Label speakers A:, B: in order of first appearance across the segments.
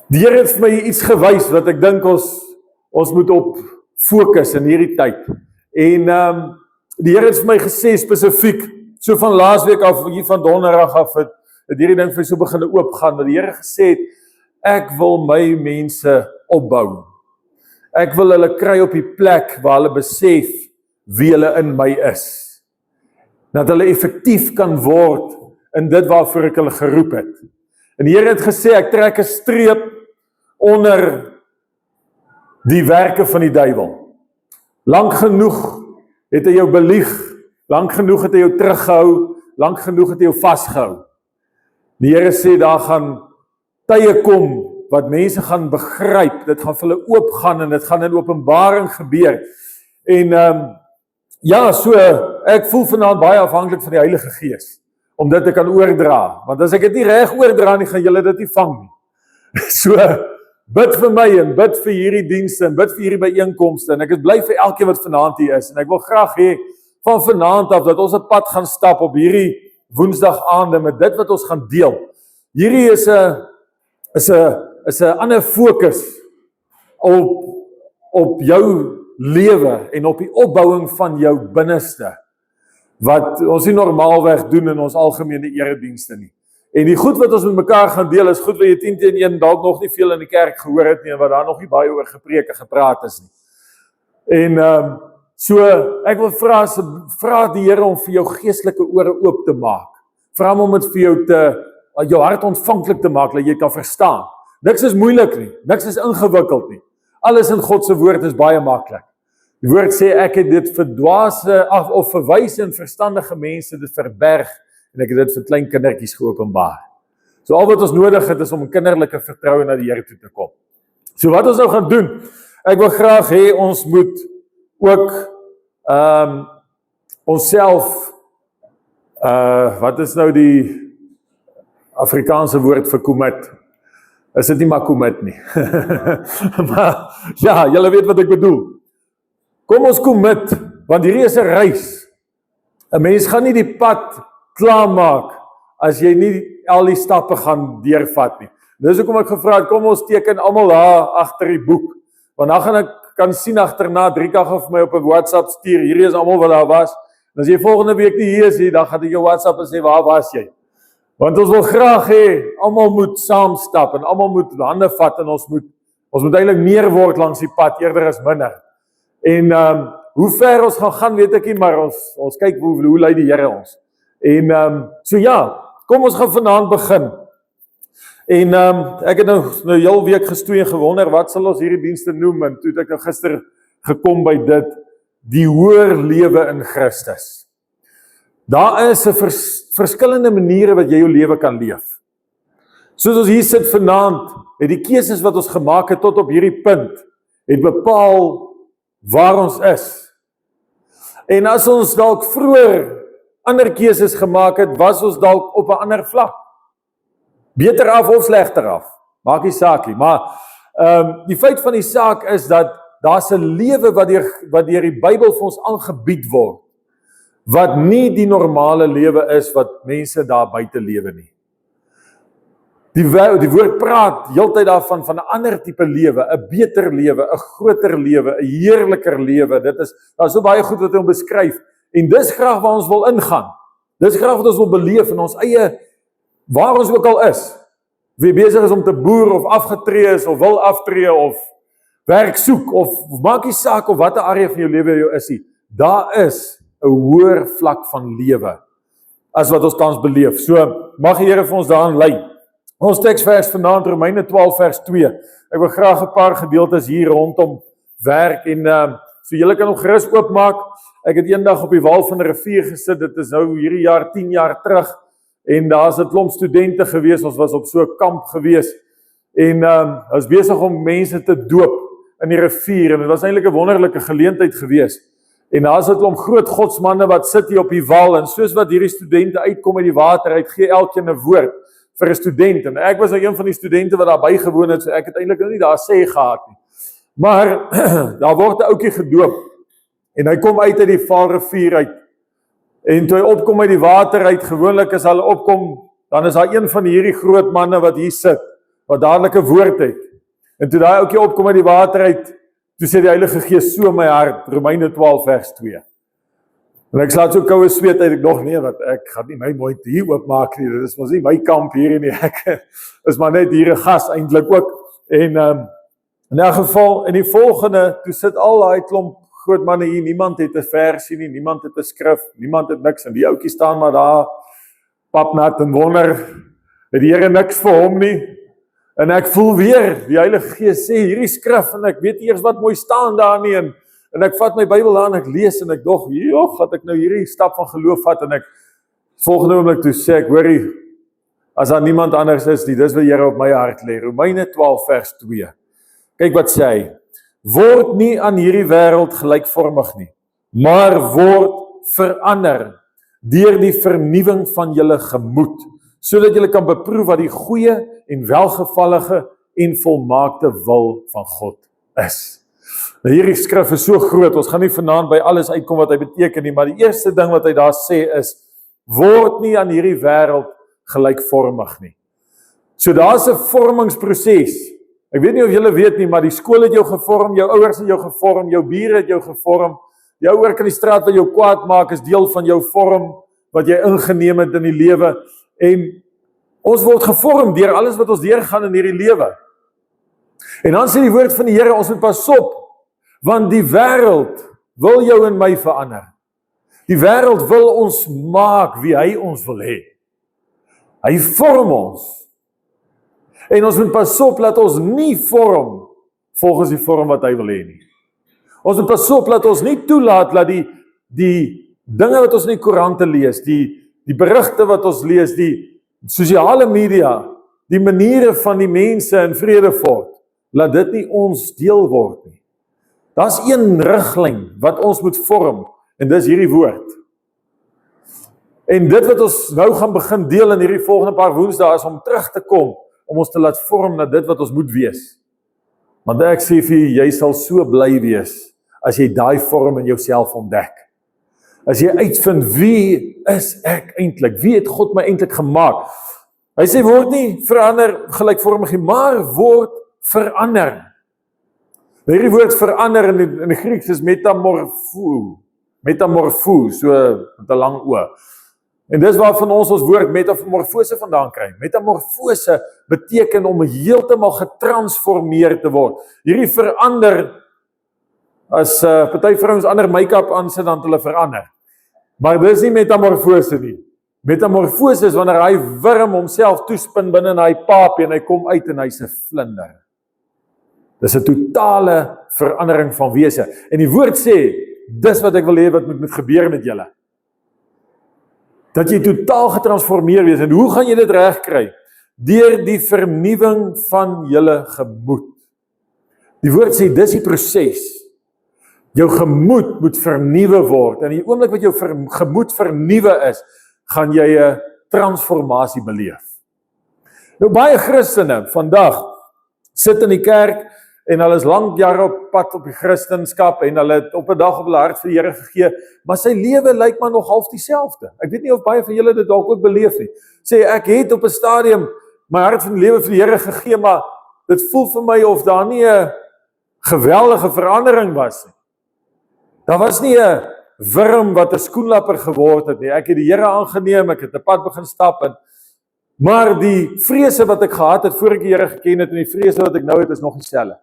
A: Die Here het vir my iets gewys wat ek dink ons moet op fokus in hierdie tyd. En die Here het vir my gesê spesifiek, so van laasweek af, hier van donderdag af, het hierdie ding vir my so begin oopgaan, dat die Here gesê het, ek wil my mense opbou. Ek wil hulle kry op die plek waar hulle besef wie hulle in my is. Dat hulle effektief kan word in dit waarvoor ek hulle geroep het. En die Here het gesê, ek trek 'n streep onder die werke van die duiwel. Lank genoeg het hy jou belieg, lank genoeg het hy jou teruggehou, lank genoeg het hy jou vasgehou. Die Here sê, daar gaan tye kom, wat mense gaan begryp, dit gaan vir hulle oopgaan, en dit gaan in openbaring gebeur. En ja, so, ek voel vanaand baie afhanklik van die Heilige Gees, om dit te kan oordra, want as ek dit nie reg oordra nie, gaan julle dit nie vang nie. So, bid vir my, en bid vir hierdie dienste, en bid vir hierdie byeenkomste, en ek is bly vir elkeen wat vanaand hier is, en ek wil graag hê, van vanaand af, dat ons 'n pad gaan stap op hierdie woensdag aande, met dit wat ons gaan deel. Hierdie is 'n ander fokus op jou lewe, en op die opbouing van jou binneste, wat ons nie normaalweg doen in ons algemene eredienste nie. En die goed wat ons met mekaar gaan deel, is goed wat jy 10 teen 1 dalk nog nie veel in die kerk gehoor het nie, en wat daar nog nie baie oor gepreek en gepraat is nie. En so, ek wil vra die Here om vir jou geestelike ore oop te maak. Vra hom om dit vir jou hart ontvanklik te maak, dat jy kan verstaan. Niks is moeilik nie, niks is ingewikkeld nie. Alles in God se woord is baie maklik. Die woord sê, ek het dit vir dwaase, of vir wyse en verstandige mense dit verberg, en ek het dit vir klein kindertjies geopenbaar. So al wat ons nodig het, is om 'n kinderlike vertroue na die Here toe te kom. So wat ons nou gaan doen, ek wil graag hê, ons moet ook onsself, wat is nou die Afrikaanse woord vir commit? Is dit nie maar commit nie. Maar ja, julle weet wat ek bedoel. Kom ons commit, want hierdie is 'n reis. 'n Mens gaan nie die pad klaarmaak as jy nie al die stappe gaan deurvat nie. Dis hoekom ek gevra het, kom ons teken almal daar agter die boek. Want dan gaan ek kan sien agterna 3 dae vir my op 'n WhatsApp stuur. Hierdie is almal wat daar was. En as jy volgende week nie hier is nie, dan gaan ek jou WhatsApp en sê, waar was jy? Want ons wil graag hê, almal moet saam stap en almal moet hande vat, en ons moet eintlik meer word langs die pad eerder as minder. En hoe ver ons gaan weet ek nie, maar ons kyk hoe lei die Here ons. En so ja, kom ons gaan vanaand begin. En ek het nou heel week gestoei en gewonder, wat sal ons hierdie dienste noem, en toe het ek nou gister gekom by dit, die hoër lewe in Christus. Daar is 'n verskillende maniere wat jy jou lewe kan leef. Soos ons hier sit vanaand, het die keuses wat ons gemaak het tot op hierdie punt, het bepaal waar ons is. En as ons dalk vroeër ander keuses gemaak het, was ons dalk op 'n ander vlak. Beter af of slegter af, maak nie saak nie. Maar die feit van die saak is dat daar's 'n lewe wat deur die Bybel vir ons aangebied word, wat nie die normale lewe is wat mense daar buite lewe nie. Die woord praat heeltyd daarvan van 'n ander tipe lewe, 'n beter lewe, 'n groter lewe, 'n heerliker lewe. Daar's so baie goed wat hy beskryf. En dis graag waar ons wil ingaan. Dis graag wat ons wil beleef in ons eie, waar ons ook al is. Wie besig is om te boer, of afgetree is, of wil aftree, of werk soek, of maak nie saak of watter area van jou lewe jou is nie. Daar is 'n hoër vlak van lewe as wat ons tans beleef. So mag die Here vir ons daarin lei. Ons teksvers vanaand, Romeine 12 vers 2. Ek wil graag 'n paar gedeeltes hier rondom werk, en so julle kan hom gerus oopmaak. Ek het eendag op die wal van 'n rivier gesit, dit is nou hierdie jaar 10 jaar terug, en daar's 'n klomp studente gewees, ons was op so 'n kamp gewees, en was besig om mense te doop in die rivier, en dit was eintlik 'n wonderlike geleentheid gewees. En daar's 'n klomp groot godsmanne wat sit hier op die wal, en soos wat hierdie studente uitkom uit die water uit, gee elkeen 'n woord vir 'n student, en ek was nou een van die studente wat daar bygewoon het, so ek het eintlik nou nie daar sê gehad nie. Maar daar word 'n ouetjie gedoop, en hy kom uit die Vaalrivier uit, En toe hy opkom uit die water uit, gewoonlik as hulle opkom, dan is daar een van hierdie groot manne wat hier sit, wat dadelik 'n woord het. En toe daai ouetjie opkom uit die water uit, toe sê die Heilige Gees so in my hart, Romeine 12 vers 2. En ek slaat so koue sweet uit, ek nog nee, wat ek gaan nie my mond hier oopmaak nie, dit is mos nie my kamp hier nie, ek is maar net hier 'n gas eintlik ook. En in 'n geval, in die volgende, toe sit al daai klomp groot manne hier, niemand het 'n versie nie, niemand het 'n skrif, niemand het niks, en die ouetjie staan maar daar, papnat en wonder, het die Here niks vir hom nie. En ek voel weer, die Heilige Gees sê hierdie skrif, en ek weet eers wat mooi staan daar nie, en ek vat my Bybel aan, ek lees, en ek dog, joh, gaat ek nou hierdie stap van geloof vat, en ek, volgende oomblik toe sê ek, hoorie, as daar niemand anders is, dis wat Here op my hart lê, Romeine 12 vers 2, kyk wat sê hy, word nie aan hierdie wêreld gelykvormig nie, maar word verander, deur die vernuwing van julle gemoed, sodat julle kan beproef wat die goeie en welgevallige en volmaakte wil van God is. Nou hierdie skrif is so groot, ons gaan nie vanaand by alles uitkom wat hy beteken nie, maar die eerste ding wat hy daar sê is, word nie aan hierdie wêreld gelykvormig nie. So daar's 'n vormingsproses. Ek weet nie of julle weet nie, maar die skool het jou gevorm, jou ouers het jou gevorm, jou bure het jou gevorm, jou ouer kan die straat wat jou kwaad maak is deel van jou vorm wat jy ingeneem het in die lewe. En ons word gevorm deur alles wat ons deurgaan in hierdie lewe. En dan sê die woord van die Here, ons moet pas op, want die wêreld wil jou en my verander. Die wêreld wil ons maak wie hy ons wil hê. Hy vorm ons. En ons moet pas op dat ons nie vorm volgens die vorm wat hy wil hê nie. Ons moet pas op dat ons nie toelaat dat die dinge wat ons in die koerante lees, die berigte wat ons lees, die sosiale media, die maniere van die mense in Vredefort, laat dit nie ons deel word nie. Daar's een riglyn wat ons moet vorm, en dis hierdie woord. En dit wat ons nou gaan begin deel in hierdie volgende paar woensdae is om terug te kom, om ons te laat vorm na dit wat ons moet wees. Want ek sê vir jy sal so bly wees, as jy daai vorm in jouself ontdek. As jy uitvind, wie is ek eintlik? Wie het God my eintlik gemaak? Hy sê, word nie verander gelykvormig nie, maar word verander. Hierdie woord verander in die Grieks is metamorfo, so met 'n lang o. En dis waarvan ons woord metamorfose vandaan kry. Metamorfose beteken om heeltemal getransformeer te word. Hierdie verander, as party vrouens ander make-up aansit, dan hulle verander. Maar dis nie metamorfose nie. Metamorfose is wanneer hy wurm homself toespin binne in hy paapie en hy kom uit en hy's 'n vlinder. Dis 'n totale verandering van wese. En die woord sê, dis wat ek wil hê wat moet gebeur met julle. Dat jy totaal getransformeer wees. En hoe gaan jy dit regkry? Deur die vernuwing van julle gemoed. Die woord sê, dis die proses. Jou gemoed moet vernuwe word. En die oomblik wat jou gemoed vernuwe is, gaan jy 'n transformasie beleef. Nou baie Christene vandag sit in die kerk en hulle is lank jare op pad op die Christenskap en hulle het op 'n dag op hulle hart vir die Here gegee, maar sy lewe lyk maar nog half dieselfde. Ek weet nie of baie van julle dit dalk ook beleef nie. Sê ek het op 'n stadium my hart van lewe vir die Here gegee, maar dit voel vir my of daar nie 'n geweldige verandering was nie. Daar was nie 'n wurm wat 'n skoenlapper geword het nie. Ek het die Here aangeneem, ek het 'n pad begin stap en maar die vrese wat ek gehad het voor ek die Here geken het en die vrese wat ek nou het is nog dieselfde.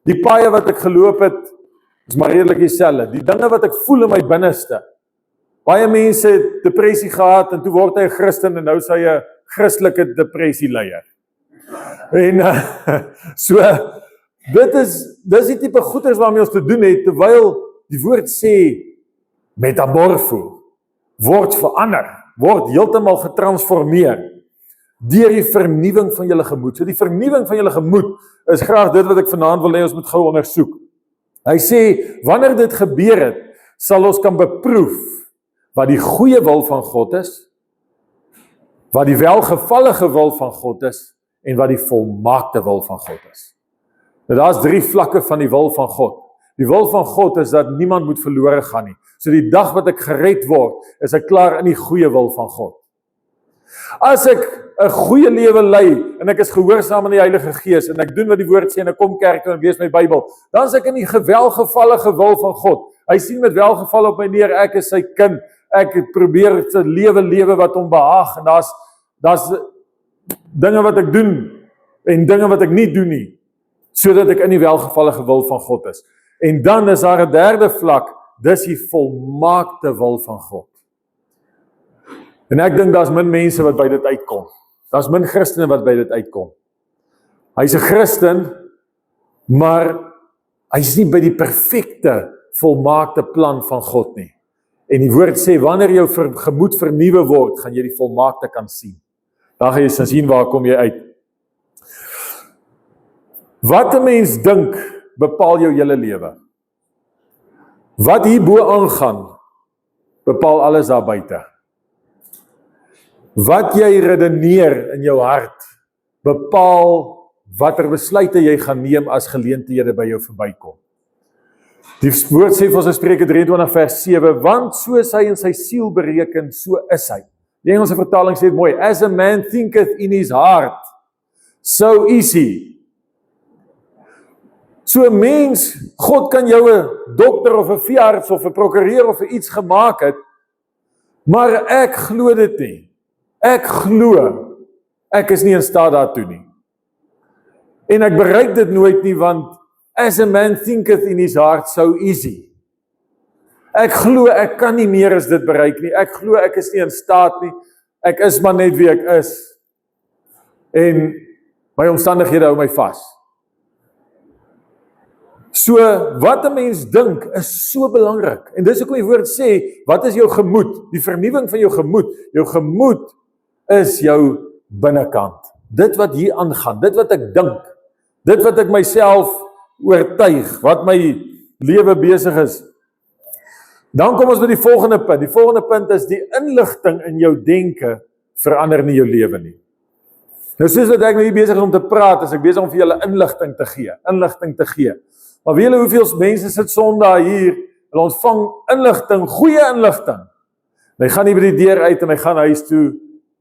A: Die paaie wat ek geloop het is maar redelik dieselfde. Die dinge wat ek voel in my binneste. Baie mense het depressie gehad en toe word hy 'n Christen en nou is hy 'n Christelike depressieleier. En so dis die tipe goeders waarmee ons te doen het, terwyl die woord sê metamorfo, word verander, word heeltemal getransformeer deur die vernuwing van julle gemoed. So die vernuwing van julle gemoed is graag dit wat ek vanaand wil hê ons moet gou ondersoek. Hy sê, wanneer dit gebeur het, sal ons kan beproef wat die goeie wil van God is, wat die welgevallige wil van God is, en wat die volmaakte wil van God is. Nou daar's 3 vlakke van die wil van God. Die wil van God is dat niemand moet verlore gaan nie. So die dag wat ek gered word, is ek klaar in die goeie wil van God. As ek 'n goeie lewe lei, en ek is gehoorsaam aan die Heilige Gees, en ek doen wat die woord sê, en ek kom kerk toe en lees my Bybel, dan is ek in die welgevallige wil van God. Hy sien met welgeval op my neer, ek is sy kind, ek probeer te lewe wat hom behaag, en daar's dinge wat ek doen, en dinge wat ek nie doen nie, sodat ek in die welgevallige wil van God is. En dan is daar 'n derde vlak, dis die volmaakte wil van God. En ek dink daar's min mense wat by dit uitkom. Daar's min Christene wat by dit uitkom. Hy's 'n Christen, maar hy's nie by die perfekte, volmaakte plan van God nie. En die woord sê, wanneer jou gemoed vernuwe word, gaan jy die volmaakte kan sien. Dan gaan jy sien waar kom jy uit. Wat 'n mens dink, bepaal jou hele lewe. Wat hierbo aangaan, bepaal alles daar buite. Wat jy redeneer in jou hart, bepaal watter besluite jy gaan neem as geleenthede by jou verbykom. Die woord sê vir ons in Spreuke 23 vers 7, want soos hy in sy siel bereken, so is hy. Die Engelse vertaling sê dit mooi, as a man thinketh in his heart, so is he. So 'n mens, God kan jou 'n dokter of 'n veearts of 'n prokureur of iets gemaak het, maar ek glo dit nie. Ek glo, ek is nie in staat daartoe nie. En ek bereik dit nooit nie, want as a man thinketh in his heart, so is he. Ek glo, ek kan nie meer as dit bereik nie. Ek glo, ek is nie in staat nie. Ek is maar net wie ek is. En my omstandighede hou my vas. So, wat 'n mens dink, is so belangrik. En dis hoekom die woord sê, wat is jou gemoed? Die vernuwing van jou gemoed. Jou gemoed is jou binnekant. Dit wat hier aangaan, dit wat ek dink, dit wat ek myself oortuig, wat my lewe besig is. Dan kom ons by die volgende punt. Die volgende punt is die inligting in jou denke verander nie jou lewe nie. Nou soos wat ek nou hier besig is om te praat, is ek besig om vir julle inligting te gee. Maar weet julle hoeveel mense sit Sondag hier, hulle ontvang inligting, goeie inligting. En hy gaan nie by die deur uit en hy gaan huis toe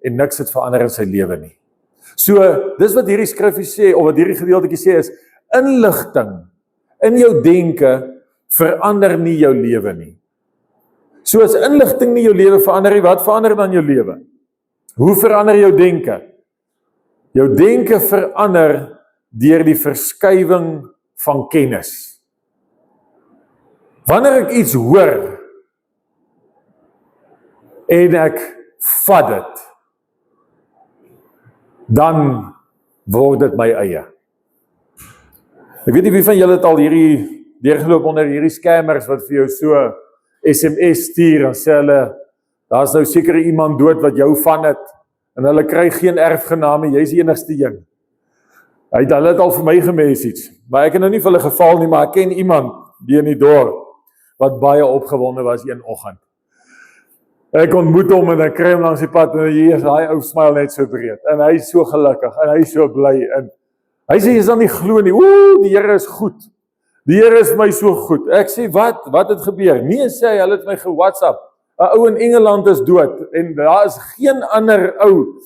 A: en niks het verander in sy lewe nie. So, dis wat hierdie skrifgie sê, of wat hierdie gedeeltjie sê is, inligting in jou denke verander nie jou lewe nie. So as inligting nie jou lewe verander nie, wat verander dan jou lewe? Hoe verander jou denke? Jou denke verander deur die verskywing van kennis. Wanneer ek iets hoor en ek vat dit, dan word dit my eie. Ek weet nie wie van julle het al hierdie deurgeloop onder hierdie scammers wat vir jou so SMS stuur en sê hulle, daar's nou seker iemand dood wat jou van het en hulle kry geen erfgename, jy's die enigste een. Hulle het al vir my gemessage, maar ek het nou nie vir hulle geval nie, maar ek ken iemand die in die dorp wat baie opgewonde was een oggend. Ek ontmoet hom en ek kry hom langs die pad en hier is hy ou smile net so breed en hy is so gelukkig en hy is so bly en hy sê jy sal nie glo nie. Die Here is goed. Die Here is my so goed. Ek sê wat het gebeur? Nee, sê hy, hulle het my ge-WhatsApp. 'n Ou in Engeland is dood en daar is geen ander ou,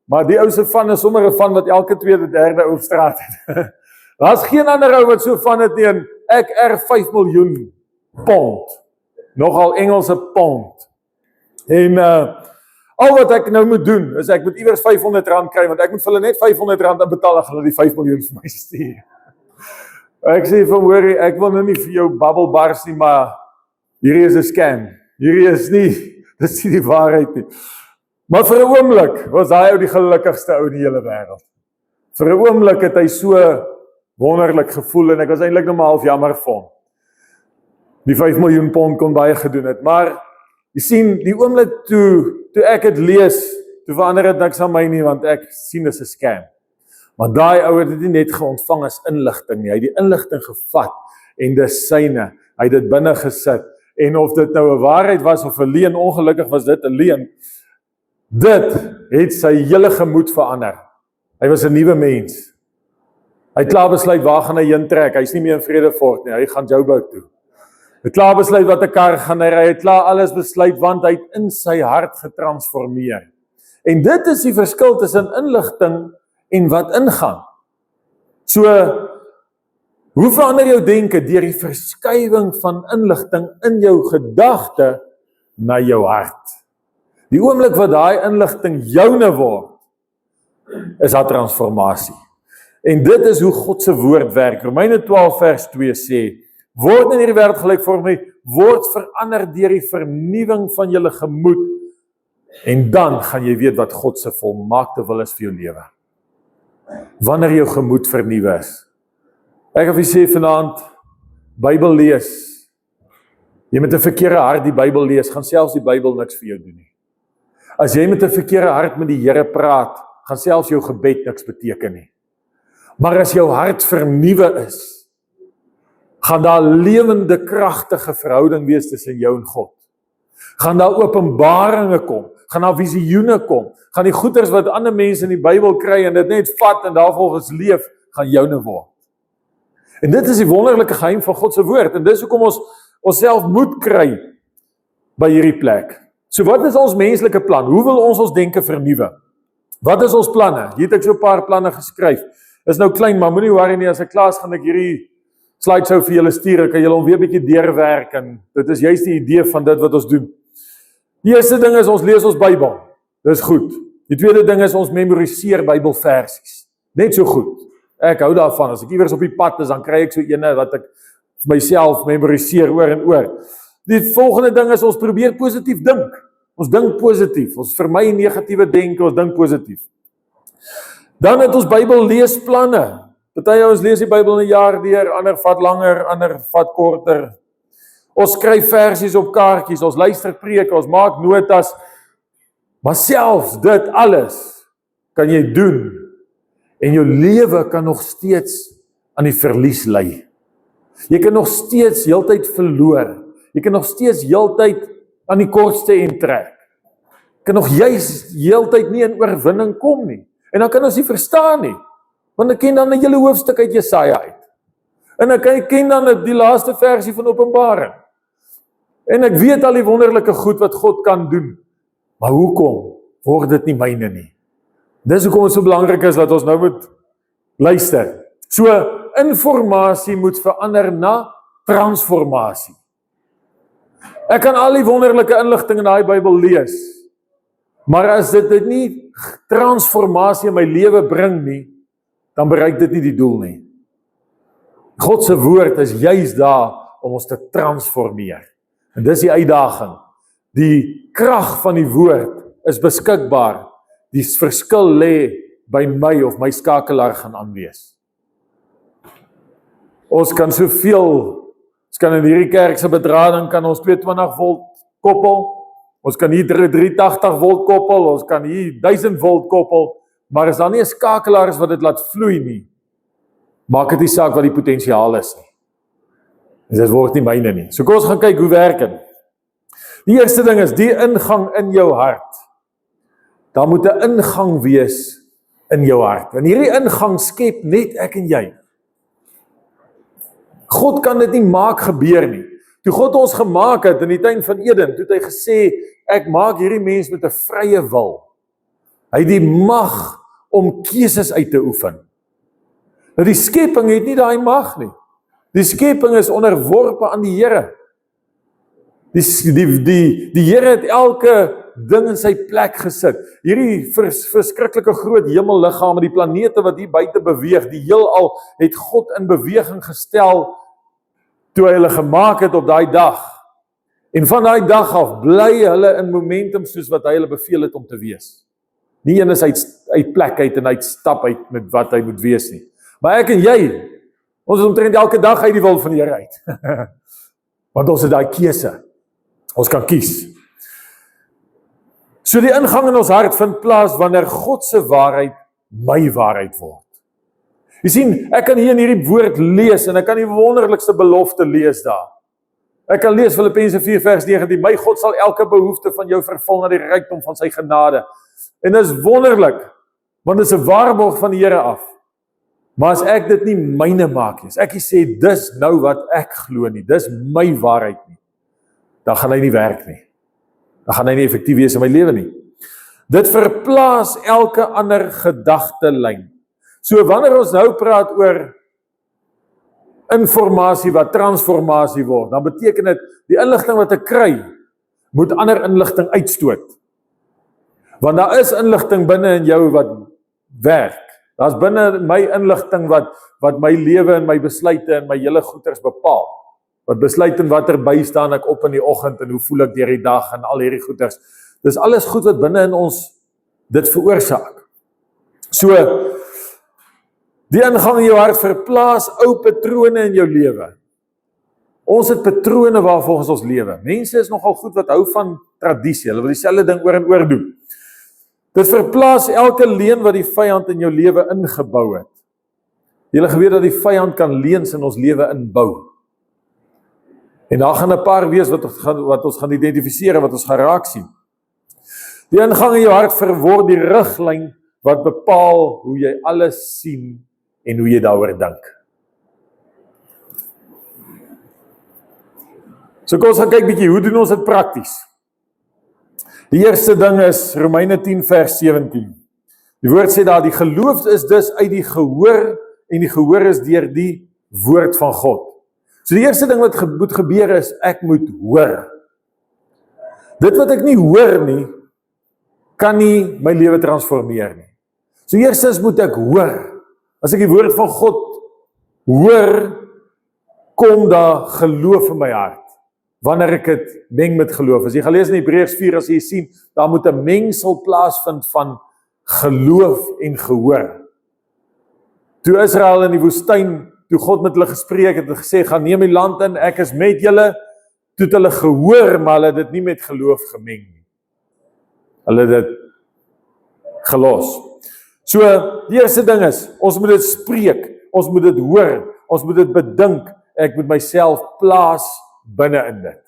A: maar die ou se van is sommer 'n van wat elke tweede derde ou op straat het. Daar's geen ander ou wat so van het nie en ek erf 5 miljoen pond. Nogal Engelse pond. En al wat ek nou moet doen, is ek moet iewers R500 kry, want ek moet vir hulle net R500 inbetaal, as hulle die 5 miljoen vir my stuur. Ek sê van hoorie, ek wil nou nie vir jou babbel bars nie, maar hierdie is 'n scam. Hierdie is nie, dit is nie die waarheid nie. Maar vir 'n oomblik was hy ou die gelukkigste ou in die hele wêreld. Vir 'n oomblik het hy so wonderlik gevoel en ek was eintlik nog maar half jammer vir hom. Die 5 miljoen pond kon baie gedoen het, maar jy sien, die oomblik toe ek het lees, toe verander het niks aan my nie, want ek sien dit is 'n scam. Maar daai ou het dit nie net geontvang as inligting nie, hy het die inligting gevat en dis syne, hy het dit binne gesit, en of dit nou 'n waarheid was of 'n leuen, ongelukkig was dit 'n leuen, dit het sy hele gemoed verander. Hy was 'n nuwe mens. Hy het klaar besluit waar gaan hy heen trek, hy is nie meer in Vredefort nie, hy gaan Joburg toe. Het klaar besluit wat 'n kar gaan hy ry, het klaar alles besluit, want hy het in sy hart getransformeer. En dit is die verskil tussen inligting en wat ingaan. So, hoe verander jou denke? Deur die verskywing van inligting in jou gedagte na jou hart. Die oomblik wat daai inligting joune word, is daar transformasie. En dit is hoe God se woord werk. Romeine 12 vers 2 sê, word in hierdie wêreld gelykvormig, word verander deur die vernuwing van julle gemoed, en dan gaan jy weet wat God se volmaakte wil is vir jou lewe. Wanneer jou gemoed vernuwe is. Ek wil sê vanaand, Bybel lees. Jy met 'n verkeerde hart die Bybel lees, gaan selfs die Bybel niks vir jou doen nie. As jy met 'n verkeerde hart met die Here praat, gaan selfs jou gebed niks beteken nie. Maar as jou hart vernuwe is, gaan daar lewende, kragtige verhouding wees tussen jou en God. Gaan daar openbaringe kom, gaan daar visioene kom, gaan die goeders wat ander mense in die Bybel kry en dit net vat en daarvolgens leef, gaan joune word. En dit is die wonderlike geheim van God se woord, en dis hoekom ons onsself moet kry by hierdie plek. So wat is ons menslike plan? Hoe wil ons denke vernuwe? Wat is ons planne? Hier het ek so 'n paar planne geskryf. Is nou klein, maar moenie worry nie, as ek klaar is, gaan ek hierdie slideshow vir julle stuur, ek kan julle hom weer 'n bietjie deurwerk, en dit is juist die idee van dit wat ons doen. Die eerste ding is, ons lees ons Bybel. Dis goed. Die tweede ding is, ons memoriseer Bybelversies. Net so goed. Ek hou daarvan, as ek iewers op die pad is, dan kry ek so ene wat ek vir myself memoriseer oor en oor. Die volgende ding is, ons probeer positief dink. Ons dink positief, ons vermy negatiewe denke, ons dink positief. Dan het ons Bybel leesplanne. Party ons lees die Bybel 'n jaar deur, ander vat langer, ander vat korter. Ons skryf versies op kaartjies, ons luister preke, ons maak notas. Maar selfs dit alles kan jy doen en jou lewe kan nog steeds aan die verlies lei. Jy kan nog steeds heeltyd verloor. Jy kan nog steeds heeltyd aan die kortste end trek. Kan nog juis heeltyd nie in oorwinning kom nie. En dan kan ons nie verstaan nie. Want ek ken dan 'n hele hoofstuk uit Jesaja uit. En ek ken dan die laaste versie van Openbaring. En ek weet al die wonderlike goed wat God kan doen. Maar hoekom word dit nie myne nie? Dis hoekom dit so belangrik is dat ons nou moet luister. So, informasie moet verander na transformasie. Ek kan al die wonderlike inligting in daai Bybel lees. Maar as dit nie transformasie in my lewe bring nie, dan bereik dit nie die doel nie. God se woord is juis daar om ons te transformeer. En dis die uitdaging. Die krag van die woord is beskikbaar. Die verskil lê by my of my skakelaar gaan aanwees. Ons kan ons kan in hierdie kerk se bedrading kan ons 220 volt koppel. Ons kan hier 380 volt koppel, ons kan hier 1000 volt koppel, maar as daar nie 'n skakelaar is wat dit laat vloei nie, maak dit nie saak wat die potensiaal is nie. En dit word nie myne nie. So kom ons gaan kyk hoe werk dit. Die eerste ding is die ingang in jou hart. Daar moet 'n ingang wees in jou hart. En hierdie ingang skep net ek en jy. God kan dit nie maak gebeur nie. Toe God ons gemaak het in die tuin van Eden, toe het hy gesê, ek maak hierdie mens met 'n vrye wil. Hy het die mag om keuses uit te oefen. Nou die skepping het nie daai mag nie. Die skepping is onderworpe aan die Here. Die Here het elke ding in sy plek gesit. Hierdie verskriklike groot hemelliggame, die planete wat hier buite beweeg, die heelal het God in beweging gestel toe hy hulle gemaak het op daai dag. En van daai dag af bly hulle in momentum soos wat hy hulle beveel het om te wees. Nie een is uit plek uit en uit stap uit met wat hy moet wees nie. Maar ek en jy, ons is omtrent elke dag uit die wil van die Here uit. Want ons het daai keuse. Ons kan kies. So die ingang in ons hart vind plaas wanneer God se waarheid my waarheid word. Jy sien, ek kan hier in hierdie woord lees en ek kan die wonderlikste belofte lees daar. Ek kan lees Filippense 4 vers 19, my God sal elke behoefte van jou vervul na die rykdom van sy genade. En dit is wonderlik, want dit is 'n waarborg van die Here af. Maar as ek dit nie myne maak nie, as ek nie sê, dis nou wat ek glo nie, dis my waarheid nie, dan gaan hy nie werk nie. Dan gaan hy nie effektief wees in my lewe nie. Dit verplaas elke ander gedagtelyn. So wanneer ons nou praat oor informasie wat transformasie word, dan beteken dit, die inligting wat ek kry, moet ander inligting uitstoot. Want daar is inligting binne in jou wat werk. Daar's binne my inligting wat my lewe en my besluite en my hele goeders bepaal. Wat besluit in watter by staan ek op in die oggend en hoe voel ek deur die dag en al hierdie goeders. Dis alles goed wat binne in ons dit veroorsaak. So, die ingang in jou hart verplaas ou patrone in jou lewe. Ons het patrone waarvolgens ons lewe. Mense is nogal goed wat hou van tradisie. Hulle wil dieselfde ding oor en oor doen. Dit verplaas elke leuen wat die vyand in jou lewe ingebou het. Julle geweet dat die vyand kan leuns in ons lewe inbou. En daar gaan 'n paar wees wat ons gaan identifiseer, wat ons gaan raak sien. Die ingang in jou hart verword die riglyn wat bepaal hoe jy alles sien en hoe jy daaroor dink. So kom ons gaan kyk bietjie, hoe doen ons dit prakties? Die eerste ding is Romeine 10 vers 17. Die woord sê daar, die geloof is dus uit die gehoor en die gehoor is deur die woord van God. So die eerste ding wat moet gebeur is, ek moet hoor. Dit wat ek nie hoor nie, kan nie my lewe transformeer nie. So eerstens moet ek hoor. As ek die woord van God hoor, kom daar geloof in my hart. Wanneer ek dit meng met geloof. As jy gaan lees in Hebreërs 4, as jy sien, daar moet 'n mengsel plaasvind van geloof en gehoor. Toe Israel in die woestyn, toe God met hulle gespreek het en gesê, gaan neem die land in, ek is met julle, toe het hulle gehoor, maar hulle het dit nie met geloof gemeng nie. Hulle het dit gelos. So, die eerste ding is, ons moet dit spreek, ons moet dit hoor, ons moet dit bedink, ek moet myself plaas binne in dit.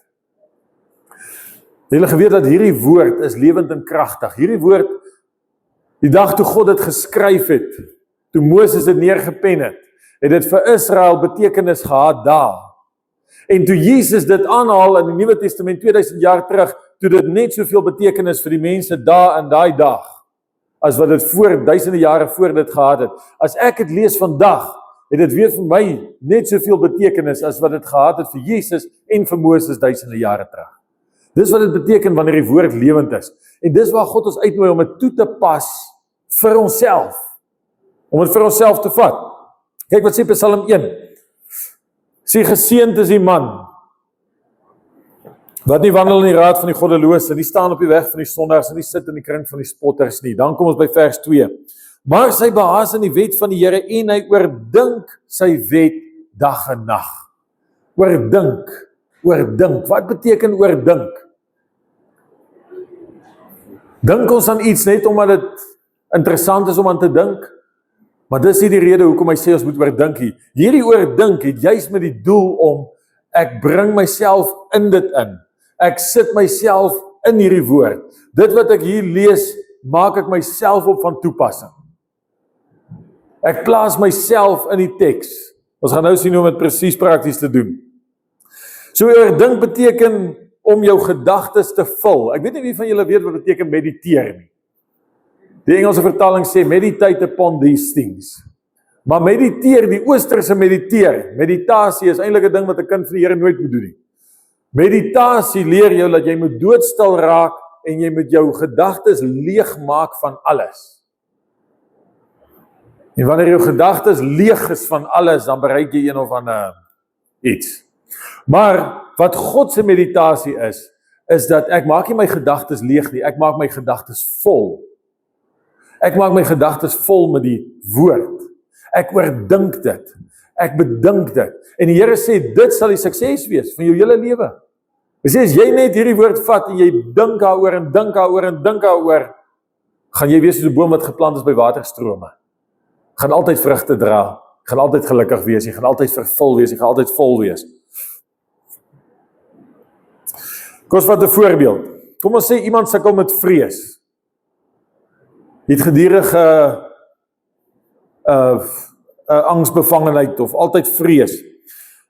A: Julle geweet dat hierdie woord is lewend en kragtig. Hierdie woord, die dag toe God dit geskryf het, toe Moses dit neergepen het dit vir Israel betekenis gehad daar. En toe Jesus dit aanhaal in die Nuwe Testament 2000 jaar terug, toe dit net soveel betekenis vir die mense daar in daai dag, as wat dit voor duisende jare voor dit gehad het. As ek dit lees vandag, het dit weer vir my net soveel betekenis as wat dit gehad het vir Jesus en vir Moses duisende jare terug. Dis wat dit beteken wanneer die woord lewend is. En dis waar God ons uitnooi om dit toe te pas vir onsself. Om dit vir onsself te vat. Kyk wat sê Psalm 1. Sê geseënd is die man wat nie wandel in die raad van die goddelose, nie staan op die weg van die sondaars, nie sit in die kring van die spotters nie. Dan kom ons by vers 2. Maar sy behaas in die wet van die Here en hy oordink sy wet dag en nag. Oordink. Wat beteken oordink? Dink ons aan iets net omdat dit interessant is om aan te dink? Maar dis nie die rede hoekom hy sê ons moet oordink nie. Hierdie oordink het juist met die doel om, ek bring myself in dit in. Ek sit myself in hierdie woord. Dit wat ek hier lees, maak ek myself op van toepassing. Ek plaas myself in die teks. Ons gaan nou sien hoe om dit presies prakties te doen. So oordink beteken om jou gedagtes te vul. Ek weet nie wie van julle weet wat beteken mediteer nie. Die Engelse vertaling sê meditate upon these things. Maar mediteer, die oosterse mediteer, meditasie is eintlik 'n ding wat 'n kind van die Here nooit moet doen nie. Meditasie leer jou dat jy moet doodstil raak en jy moet jou gedagtes leeg maak van alles. En wanneer jou gedagtes leeg is van alles, dan bereik jy een of ander iets. Maar wat God se meditasie is dat ek maak nie my gedagtes leeg nie, ek maak my gedagtes vol. Ek maak my gedagtes vol met die woord. Ek oordink dit. Ek bedink dit. En die Here sê, dit sal die sukses wees van jou hele lewe. Hy sê, as jy net hierdie woord vat en jy dink daaroor en dink daaroor en dink daaroor, gaan jy wees soos 'n boom wat geplant is by waterstrome. Gaan altyd vrugte dra, gaan altyd gelukkig wees, jy gaan altyd vervul wees, jy gaan altyd vol wees. Kom ons vat 'n voorbeeld. Kom ons sê iemand sukkel met vrees. Jy het gedurig angsbevangenheid of altyd vrees.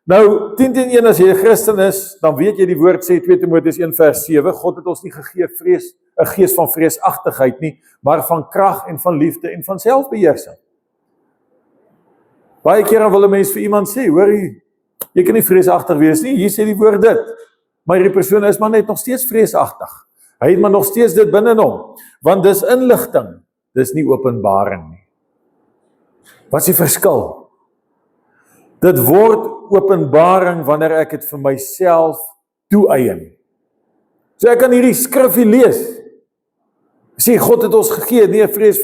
A: Nou, 10-1 as jy 'n Christen is, dan weet jy die woord sê 2 Timoteus 1 vers 7, God het ons nie gegee 'n gees van vreesagtigheid nie, maar van krag en van liefde en van selfbeheersing. Baie keer dan wil 'n mens vir iemand sê, hoor jy kan nie vreesagtig wees nie, hier sê die woord dit, maar hierdie persoon is maar net nog steeds vreesagtig. Hy het maar nog steeds dit binne hom, want dis inligting, dis nie openbaring nie. Wat is die verskil? Dit word openbaring wanneer ek dit vir myself toeëien. So ek kan hierdie skrifgie lees. Sê God het ons gegee, nie 'n gees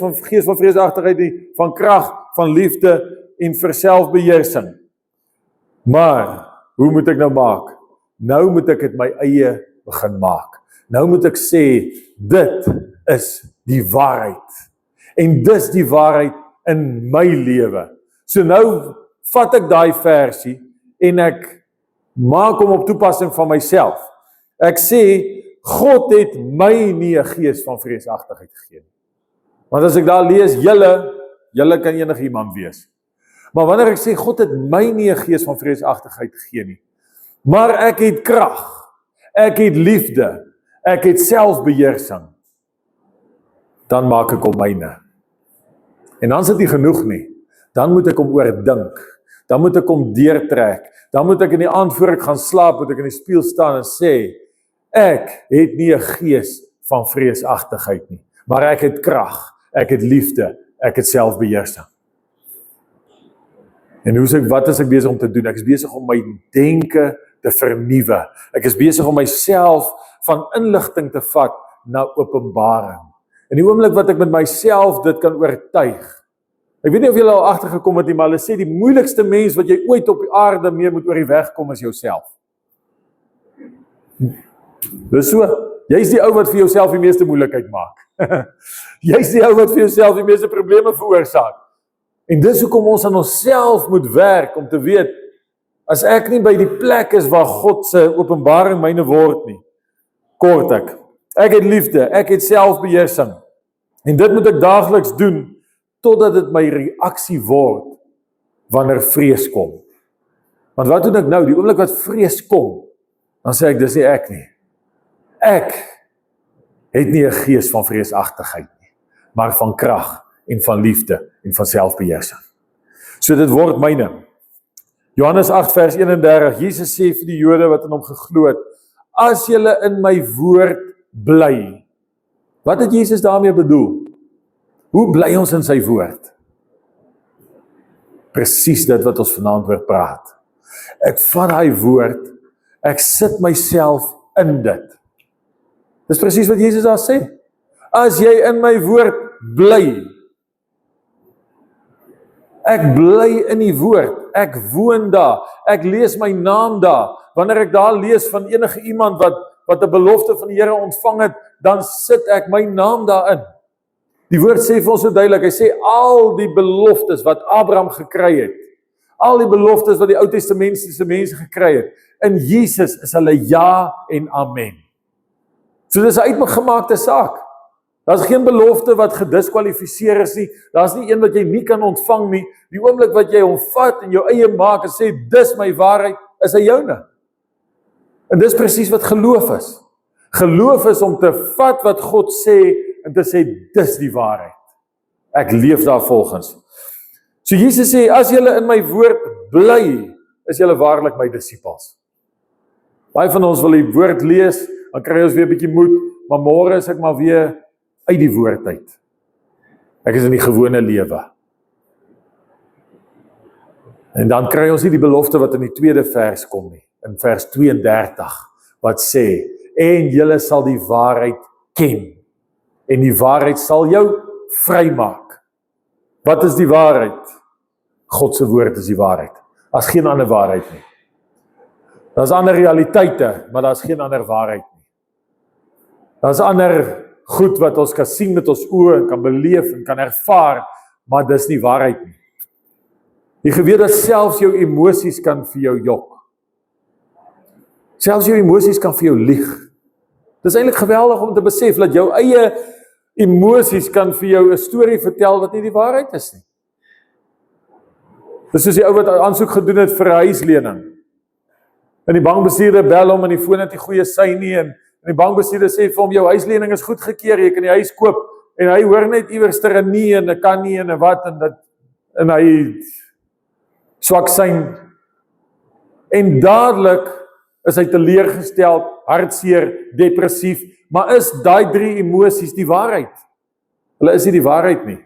A: van vreesagtigheid nie, van krag, van liefde en vir selfbeheersing. Maar hoe moet ek nou maak? Nou moet ek dit my eie begin maak. Nou moet ek sê dit is die waarheid. En dis die waarheid in my lewe. So nou vat ek daai versie en ek maak hom op toepassing van myself. Ek sê, God het my nie 'n gees van vreesagtigheid gegee nie. Want as ek daar lees, julle kan enigiemand wees. Maar wanneer ek sê, God het my nie 'n gees van vreesagtigheid gegee nie, maar ek het krag, ek het liefde, ek het selfbeheersing, dan maak ek hom myne. En dan is dit nie genoeg nie. Dan moet ek hom oordink. Dan moet ek hom deurtrek. Dan moet ek in die aand voor ek gaan slaap, moet ek in die spieël staan en sê, ek het nie 'n gees van vreesagtigheid nie, maar ek het krag, ek het liefde, ek het selfbeheersing. En wat is ek besig om te doen? Ek is besig om my denke te vernuwe. Ek is besig om myself van inligting te vat na openbaring. In die oomblik wat ek met myself dit kan oortuig. Ek weet nie of julle al agtergekom het nie, maar hulle sê die moeilikste mens wat jy ooit op die aarde mee moet oor die weg kom is jouself. Dis so, jy is die ou wat vir jouself die meeste moeilikheid maak. Jy is die ou wat vir jouself die meeste probleme veroorsaak. En dis hoekom ons aan onsself moet werk om te weet, as ek nie by die plek is waar God se openbaring myne word nie, kort ek. Ek het liefde, ek het selfbeheersing. En dit moet ek daagliks doen, totdat dit my reaksie word, wanneer vrees kom. Want wat doen ek nou? Die oomblik wat vrees kom, dan sê ek, dis nie ek nie. Ek het nie 'n gees van vreesagtigheid nie, maar van krag en van liefde en van selfbeheersing. So dit word myne. Johannes 8 vers 31, Jesus sê vir die Jode wat in hom geglo het, as julle in my woord bly. Wat het Jesus daarmee bedoel? Hoe bly ons in sy woord? Presies dit wat ons vanaand oor praat. Ek vat daai woord, ek sit myself in dit. Dis presies wat Jesus daar sê. As jy in my woord bly, ek bly in die woord, ek woon daar, ek lees my naam daar. Wanneer ek daar lees van enige iemand wat 'n belofte van die Here ontvang het, dan sit ek my naam daarin. Die woord sê vir ons so duidelik, hy sê al die beloftes wat Abraham gekry het, al die beloftes wat die Ou Testamentiese mense gekry het, in Jesus is hulle ja en amen. So dis 'n uitgemaakte saak. Daar's geen belofte wat gediskwalifiseer is nie, daar's nie een wat jy nie kan ontvang nie. Die oomblik wat jy hom vat en jou eie maak en sê, dis my waarheid, is hy joune. En dis presies wat geloof is. Geloof is om te vat wat God sê en te sê, dis die waarheid. Ek leef daar volgens. So Jesus sê, as julle in my woord bly, is julle waarlik my disippels. Baie van ons wil die woord lees, dan kry ons weer 'n bietjie moed, maar môre is ek maar weer uit die woord uit. Ek is in die gewone lewe. En dan kry ons nie die belofte wat in die tweede vers kom nie, in vers 32, wat sê, en julle sal die waarheid ken, en die waarheid sal jou vrymaak. Wat is die waarheid? God se woord is die waarheid. Daar's geen ander waarheid nie. Daar's ander realiteite, maar daar's geen ander waarheid nie. Daar's ander goed wat ons kan sien met ons oë en kan beleef en kan ervaar, maar dis nie waarheid nie. Jy geweet dat selfs jou emosies kan vir jou jok. Selfs jou emosies kan vir jou lieg. Dis eintlik geweldig om te besef dat jou eie emosies kan vir jou 'n storie vertel wat nie die waarheid is nie. Dis soos die ou wat aansoek gedoen het vir 'n huislening. En die bankbestuurder bel hom en die foon het nie goeie sy nie en die bankbestuurder sê vir hom, jou huislening is goedgekeur, jy kan die huis koop. En hy hoor net iewerster 'n nee en 'n kan nie en 'n wat en hy swak sein. En dadelik is hy teleurgesteld, hartseer, depressief, maar is daai 3 emosies die waarheid? Hulle is nie die waarheid nie.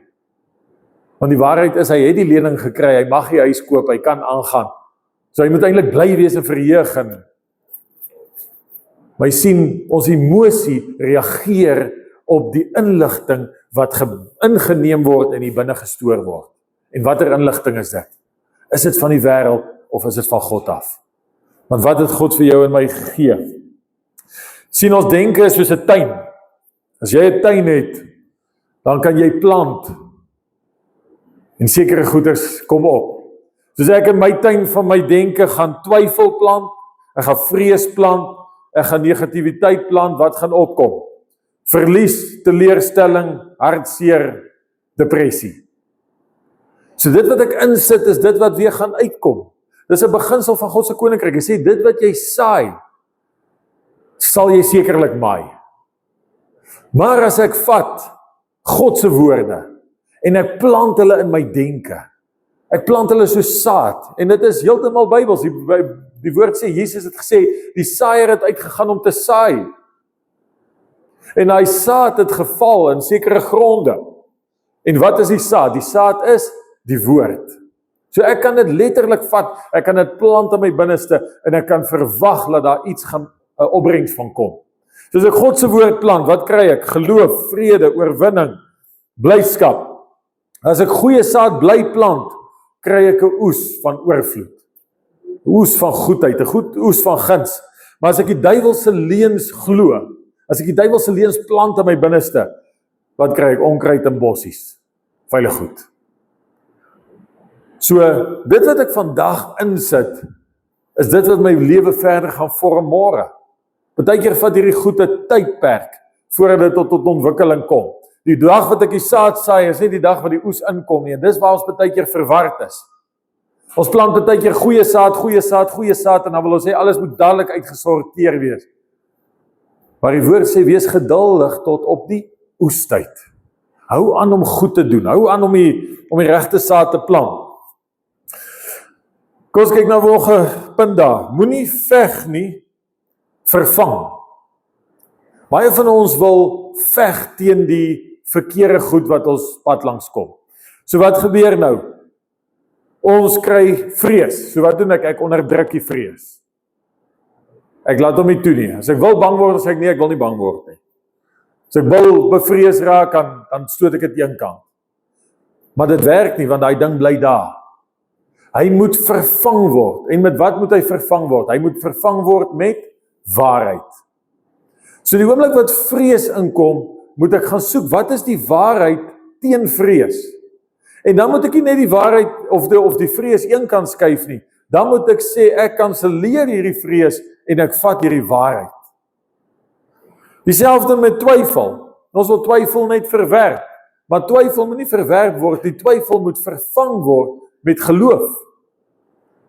A: Want die waarheid is, hy het die lening gekry, hy mag die huis koop, hy kan aangaan. So hy moet eintlik bly wees en verheug en maar jy sien, ons emosie reageer op die inligting wat ingeneem word en hier binne gestoor word. En watter inligting is dit? Is dit van die wêreld of is dit van God af? Want wat het God vir jou en my gegee? Sien, ons denke is soos 'n tuin. As jy 'n tuin het, dan kan jy plant. En sekere goeders kom op. Soos ek in my tuin van my denke gaan twyfel plant, ek gaan vrees plant, ek gaan negativiteit plant, wat gaan opkom? Verlies, teleurstelling, hartseer, depressie. So dit wat ek insit is dit wat weer gaan uitkom. Dis 'n beginsel van God se koninkryk. Hy sê dit wat jy saai, sal jy sekerlik maai. Maar as ek vat God se woorde en ek plant hulle in my denke, ek plant hulle soos saad, en dit is heeltemal Bybels. Die woord sê, Jesus het gesê, die saaier het uitgegaan om te saai. En hy saad het geval in sekere gronde. En wat is die saad? Die saad is die woord. So ek kan dit letterlik vat, ek kan dit plant in my binneste, en ek kan verwag dat daar iets gaan opbrengs van kom. So as ek God se woord plant, wat kry ek? Geloof, vrede, oorwinning, blydskap. As ek goeie saad bly plant, kry ek 'n oes van oorvloed. 'n Oes van goedheid, 'n oes van guns. Maar as ek die duiwelse leuns glo, as ek die duiwelse leuns plant in my binneste, wat kry ek? Onkruid en bossies. Veilig goed. So, dit wat ek vandag insit, is dit wat my lewe verder gaan vorm môre. Partykeer vat hierdie goed 'n tydperk, voordat dit tot ontwikkeling kom. Die dag wat ek die saad saai, is nie die dag wat die oes inkom nie, en dis waar ons partykeer verward is. Ons plant partykeer goeie saad, en dan wil ons sê, alles moet dadelik uitgesorteer wees. Maar die woord sê, wees geduldig tot op die oestyd. Hou aan om goed te doen, hou aan om die regte saad te plant. Kom ons kyk na volgende punt daar, moenie veg nie, vervang. Baie van ons wil veg teen die verkeerde goed wat ons pad langs kom. So wat gebeur nou? Ons kry vrees. So wat doen ek? Ek onderdruk die vrees. Ek laat hom nie toe nie. As ek wil bang word, sê ek nee, ek wil nie bang word nie. As ek wil bevrees raak, dan stoot ek dit een kant. Maar dit werk nie, want daai ding bly daar. Hy moet vervang word. En met wat moet hy vervang word? Hy moet vervang word met waarheid. So die oomblik wat vrees inkom, moet ek gaan soek, wat is die waarheid teen vrees? En dan moet ek nie net die waarheid of die vrees een kant skuif nie. Dan moet ek sê, ek kanselleer hierdie vrees en ek vat hierdie waarheid. Dieselfde met twyfel. Ons wil twyfel net verwerp, maar twyfel moet nie verwerp word, die twyfel moet vervang word met geloof.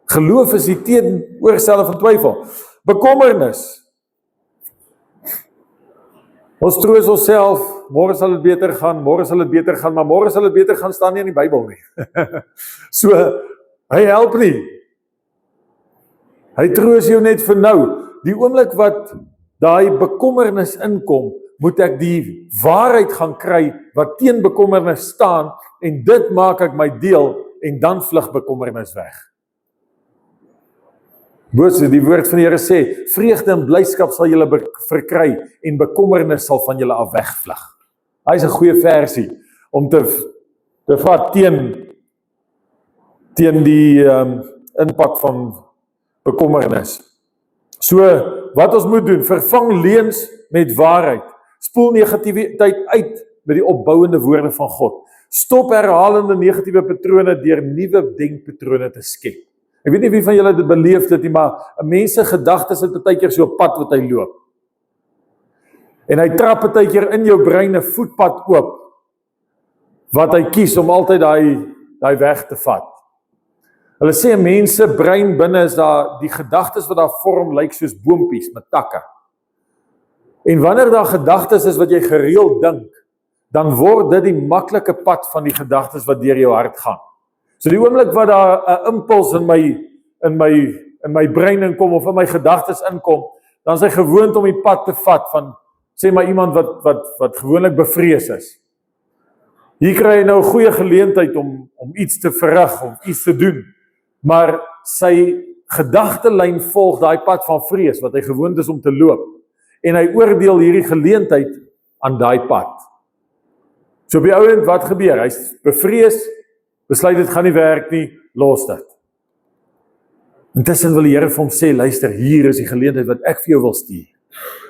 A: Geloof is die teenoorgestelde van twyfel. Bekommernis. Ons troos onsself, môre sal dit beter gaan, maar môre sal dit beter gaan staan nie in die Bybel nie. So, hy help nie. Hy troos jou net vir nou. Die oomblik wat daai bekommernis inkom, moet ek die waarheid gaan kry wat teen bekommernis staan, en dit maak ek my deel, en dan vlug bekommernis weg. Die woord van die Here sê, vreugde en blydskap sal julle verkry, en bekommernis sal van julle af wegvlug. Hy is 'n goeie versie, om te vat teen die impak van bekommernis. So, wat ons moet doen, vervang leuns met waarheid, spoel negativiteit uit met die opbouende woorde van God, stop herhalende negatiewe patrone deur nuwe denkpatrone te skep. Ek weet nie wie van julle dit beleef dit nie, maar 'n mens se gedagtes het partykeer so 'n pad wat hy loop. En hy trap partykeer in jou brein 'n voetpad oop, wat hy kies om altyd daai weg te vat. Hulle sê 'n mens se brein binne is daar, die gedagtes wat daar vorm lyk soos boompies met takke. En wanneer daar gedagtes is wat jy gereeld dink, dan word dit die maklike pad van die gedagtes wat deur jou hart gaan. So die oomblik wat daar 'n impuls in my brein inkom of in my gedagtes inkom, dan is hy gewoond om die pad te vat van, sê maar iemand wat gewoonlik bevrees is. Hier kry hy nou 'n goeie geleentheid om iets te verrig, om iets te doen, maar sy gedagtelyn volg daai pad van vrees wat hy gewoond is om te loop, en hy oordeel hierdie geleentheid aan daai pad. So op die ouend, wat gebeur? Hy's bevrees, besluit dit gaan nie werk nie, los dit. Intussen wil die Here vir hom sê, luister, hier is die geleentheid wat ek vir jou wil stuur.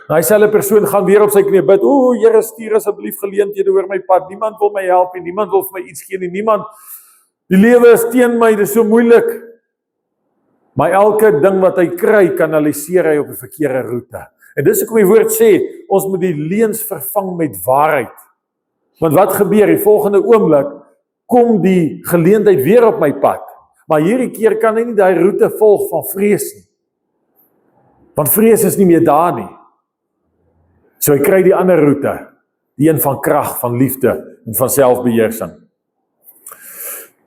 A: Nou hy selfe persoon gaan weer op sy knie bid, Here, stuur asseblief geleenthede oor my pad, niemand wil my help en niemand wil vir my iets gee nie, niemand, die lewe is teen my, dit is so moeilik. Maar elke ding wat hy kry, kanaliseer hy op die verkeerde roete. En dis hoekom die woord sê, ons moet die leuns vervang met waarheid. Want wat gebeur? Die volgende oomblik kom die geleentheid weer op my pad. Maar hierdie keer kan hy nie daai roete volg van vrees nie. Want vrees is nie meer daar nie. So hy kry die ander roete, die een van krag, van liefde en van selfbeheersing.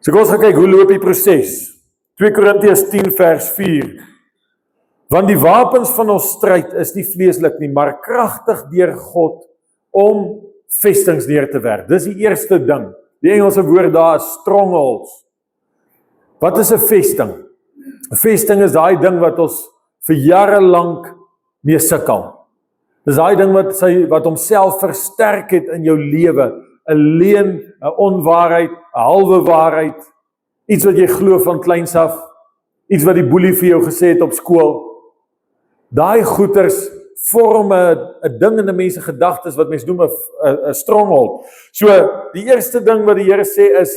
A: So kom ons gaan kyk, hoe loop die proses? 2 Korintiërs 10 vers 4. Want die wapens van ons stryd is nie vleeslik nie, maar kragtig deur God om vestings neer te werp. Dis die eerste ding. Die Engelse woord daar is strongholds. Wat is 'n vesting? 'n Vesting is daai ding wat ons vir jare lank mee sukkel. Dis daai ding wat homself versterk het in jou lewe. 'n Leuen, 'n onwaarheid, 'n halwe waarheid, iets wat jy glo van kleins af, iets wat die boelie vir jou gesê het op skool. Daai goeters vorm 'n ding in 'n mens se gedagtes wat mens noem 'n stronghold. So die eerste ding wat die Here sê is,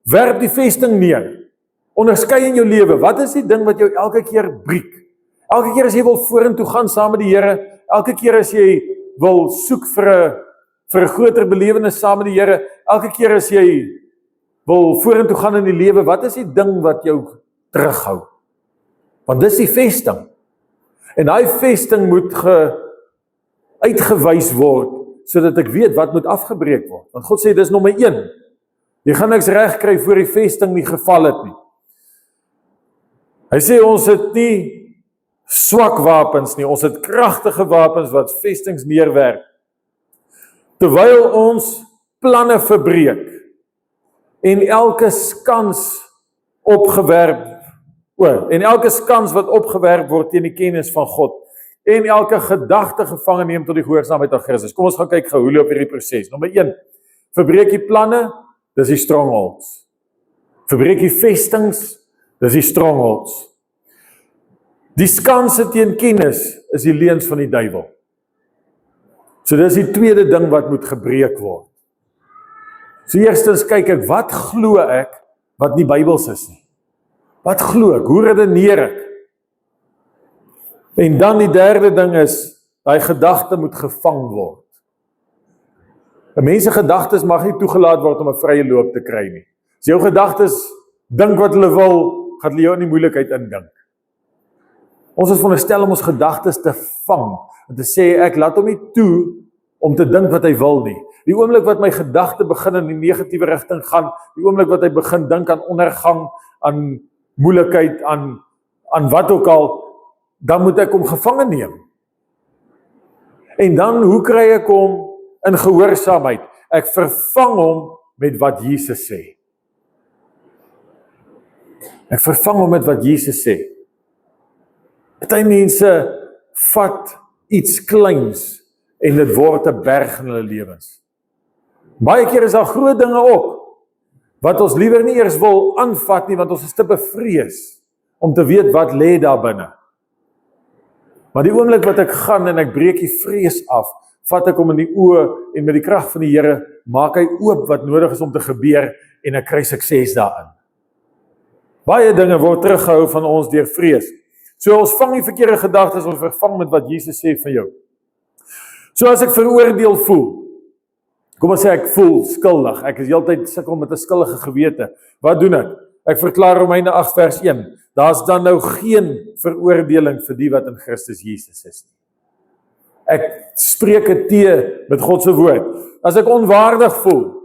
A: werp die vesting neer. Onderskei in jou lewe, wat is die ding wat jou elke keer breek? Elke keer as jy wil vorentoe gaan saam met die Here, elke keer as jy wil soek vir 'n groter belewenis saam met die Here, elke keer as jy wil vorentoe gaan in die lewe, wat is die ding wat jou terughou? Want dis die vesting. En daai vesting moet uitgewys word, sodat ek weet wat moet afgebreek word. Want God sê, dis nommer 1. Jy gaan niks reg kry voor die vesting nie geval het nie. Hy sê, ons het nie swak wapens nie, ons het kragtige wapens wat vestings neerwerp. Terwyl ons planne verbreek, en elke skans wat opgewerp word teen die kennis van God, en elke gedagte gevange neem tot die gehoorsaamheid aan Christus. Kom ons gaan kyk gou, hoe loop hierdie proses. Nommer 1, verbreek die planne, dis die strongholds. Verbreek die vestings, dis die strongholds. Die skanse teen kennis is die leuns van die duiwel. So dis die tweede ding wat moet gebreek word. So eerstens kyk ek, wat glo ek wat nie Bybels is nie? Wat glo ek? Hoe redeneer ek? En dan die derde ding is, daai gedagte moet gevang word. 'n Mens se gedagtes mag nie toegelaat word om 'n vrye loop te kry nie. As jou gedagtes dink wat hulle wil, gaan hulle jou in die moeilikheid indink. Ons is veronderstel om ons gedagtes te vang, en te sê, ek laat hom nie toe om te dink wat hy wil nie. Die oomblik wat my gedagte begin in die negatiewe rigting gaan, die oomblik wat hy begin dink aan ondergang, aan moeilikheid, aan wat ook al, dan moet ek hom gevange neem. En dan, hoe kry ek hom in gehoorsaamheid? Ek vervang hom met wat Jesus sê. Ek vervang hom met wat Jesus sê. Party mense vat iets kleins en dit word 'n berg in hulle lewens. Baie keer is daar groot dinge ook, wat ons liewer nie eers wil aanvat nie, want ons is te bevrees om te weet wat lê daar binne. Maar die oomblik wat ek gaan en ek breek die vrees af, vat ek hom in die oë en met die krag van die Here maak hy oop wat nodig is om te gebeur en ek kry sukses daarin. Baie dinge word teruggehou van ons deur vrees. So ons vang die verkeerde gedagtes, ons vervang met wat Jesus sê vir jou. So as ek veroordeel voel, kom ons sê ek voel skuldig, ek is heeltyd sukkel met 'n skuldige gewete, wat doen ek? Ek verklaar Romeine 8 vers 1. Daar's dan nou geen veroordeling vir die wat in Christus Jesus is nie. Ek spreek het tee met God se woord. As ek onwaardig voel,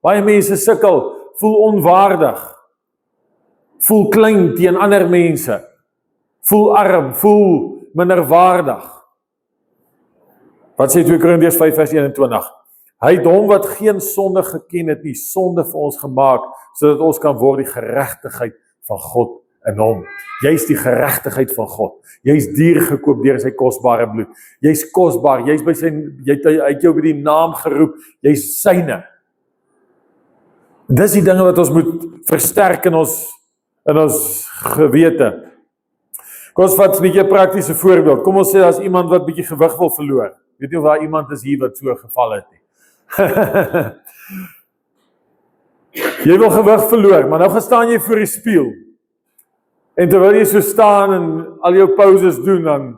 A: baie mense sukkel, voel onwaardig, voel klein teen ander mense, voel arm, voel minderwaardig. Wat sê 2 Korintiërs 5 vers 21? Hy het hom wat geen sonde geken het nie, sonde vir ons gemaak, sodat ons kan word die geregtigheid van God in hom. Jy's die geregtigheid van God. Jy's duur gekoop deur sy kosbare bloed. Jy's kosbaar, jy's by sy, hy het jou by die naam geroep, jy's syne. Dis die dinge wat ons moet versterk in ons gewete. Kom ons vat 'n bietjie 'n praktiese voorbeeld. Kom ons sê as iemand wat bietjie gewig wil verloor. Weet nie of daar iemand is hier wat so geval het nie. Jy wil gewig verloor, maar nou gaan staan jy voor die spieël. En terwyl jy so staan en al jou poses doen, dan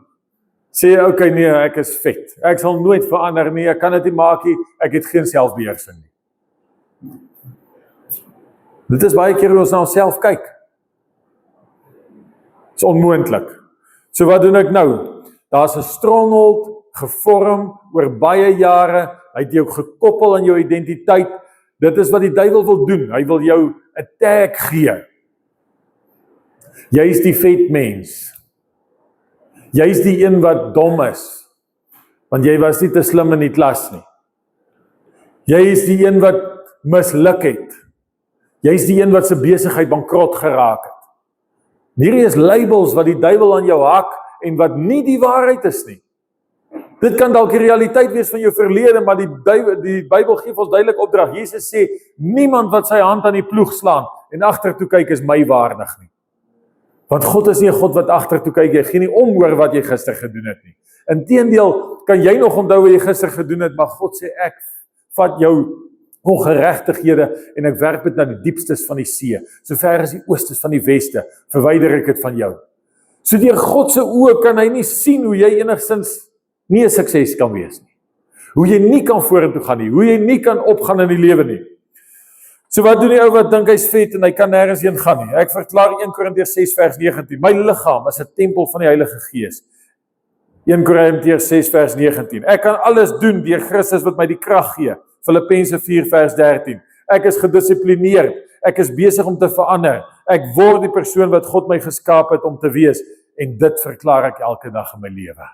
A: sê jy, okay, nee, ek is vet. Ek sal nooit verander nie, ek kan dit nie maak nie, ek het geen selfbeheersing nie. Dit is baie keer hoe ons na onsself kyk. Dit is onmoontlik. So wat doen ek nou? Daar's 'n stronghold gevorm oor baie jare, hy het jou gekoppel aan jou identiteit. Dit is wat die duiwel wil doen, hy wil jou 'n tag gee. Jy is die vet mens. Jy is die een wat dom is, want jy was nie te slim in die klas nie. Jy is die een wat misluk het. Jy is die een wat sy besigheid bankrot geraak het. Hierdie is labels wat die duiwel aan jou hak en wat nie die waarheid is nie. Dit kan dalk die realiteit wees van jou verlede, maar die Bybel gee ons duidelik opdrag. Jesus sê, niemand wat sy hand aan die ploeg slaan en agtertoe kyk is my waardig nie. Want God is nie 'n God wat agtertoe kyk, jy gee nie om oor wat jy gister gedoen het nie. Inteendeel, kan jy nog onthou wat jy gister gedoen het, maar God sê, ek vat jou ongeregtighede en ek werp dit na die diepstes van die see, so ver as die oostes van die weste, verwyder ek dit van jou. So deur God se oë kan hy nie sien hoe jy enigstens nie 'n sukses kan wees nie. Hoe jy nie kan vorentoe gaan nie, hoe jy nie kan opgaan in die lewe nie. So wat doen die ou wat dink hy's vet en hy kan nêrens heen gaan nie? Ek verklaar 1 Korintiërs 6 vers 19. My liggaam is 'n tempel van die Heilige Gees. 1 Korintiërs 6 vers 19. Ek kan alles doen deur Christus wat my die krag gee. Filippense 4 vers 13. Ek is gedissiplineerd. Ek is besig om te verander. Ek word die persoon wat God my geskaap het om te wees. En dit verklaar ek elke dag in my lewe.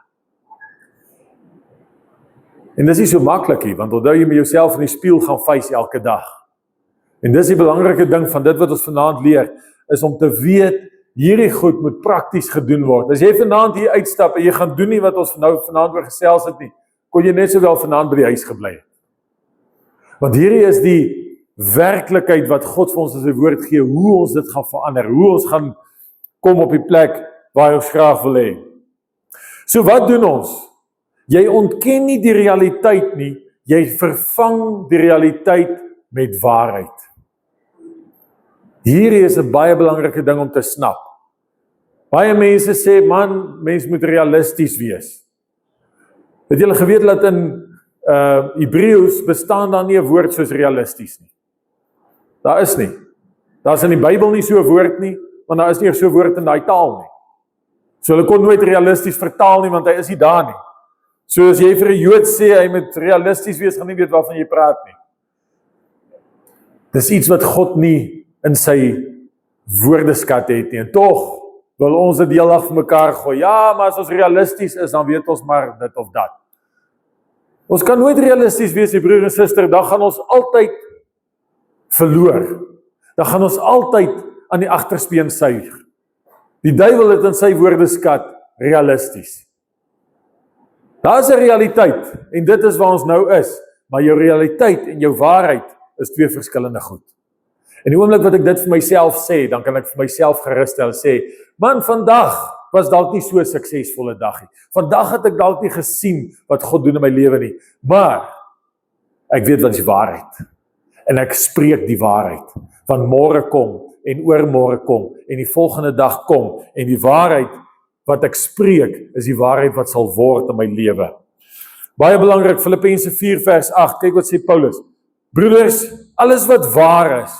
A: En dis nie so maklik nie, want onthou jy met jouself in die spieël gaan face elke dag. En dis die belangrike ding van dit wat ons vanaand leer, is om te weet, hierdie goed moet prakties gedoen word. As jy vanaand hier uitstap en jy gaan doen nie wat ons vanaand oor gesels het nie, kon jy net sowel vanaand by die huis gebly het. Want hierdie is die werklikheid wat God vir ons in sy woord gee, hoe ons dit gaan verander, hoe ons gaan kom op die plek waar ons graag wil hê. So wat doen ons? Jy ontken nie die realiteit nie, jy vervang die realiteit met waarheid. Hierdie is 'n baie belangrike ding om te snap. Baie mense sê, man, mens moet realisties wees. Het julle geweet dat in Hebreëus bestaan daar nie 'n woord soos realisties nie? Daar is nie. Daar is in die Bybel nie so 'n woord nie, want daar is nie so 'n woord in daai taal nie. So hulle kon nooit realisties vertaal nie, want hy is nie daar nie. So as jy vir 'n Jood sê, hy moet realisties wees, gaan nie weet waarvan jy praat nie. Dis iets wat God nie in sy woordeskat het nie, en tog wil ons dit heeldag vir mekaar gooi. Ja, maar as ons realisties is, dan weet ons maar dit of dat. Ons kan nooit realisties wees, die broer en suster, dan gaan ons altyd verloor. Dan gaan ons altyd aan die agterspeen suig. Die duiwel het in sy woordeskat realisties. Daar is 'n realiteit, en dit is waar ons nou is, maar jou realiteit en jou waarheid is twee verskillende goed. En die oomblik wat ek dit vir myself sê, dan kan ek vir myself geruststel sê, man, vandag was dalk nie so 'n suksesvolle dag nie. Vandag het ek dalk nie gesien wat God doen in my lewe nie, maar ek weet wat is die waarheid. En ek spreek die waarheid, want môre kom en oormôre kom en die volgende dag kom en die waarheid wat ek spreek is die waarheid wat sal word in my lewe. Baie belangrik, Filippense 4 vers 8, kyk wat sê Paulus. Broeders, alles wat waar is,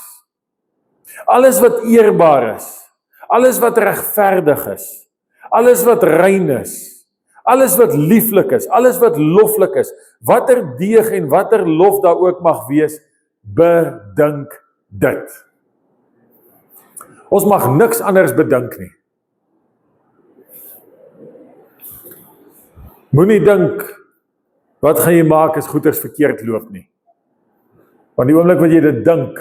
A: alles wat eerbaar is, alles wat regverdig is, alles wat rein is, alles wat lieflik is, alles wat loflik is, watter deeg en watter lof daar ook mag wees, bedink dit. Ons mag niks anders bedink nie. Moenie dink, wat gaan jy maak as goeders verkeerd loop nie. Want die oomblik wat jy dit dink,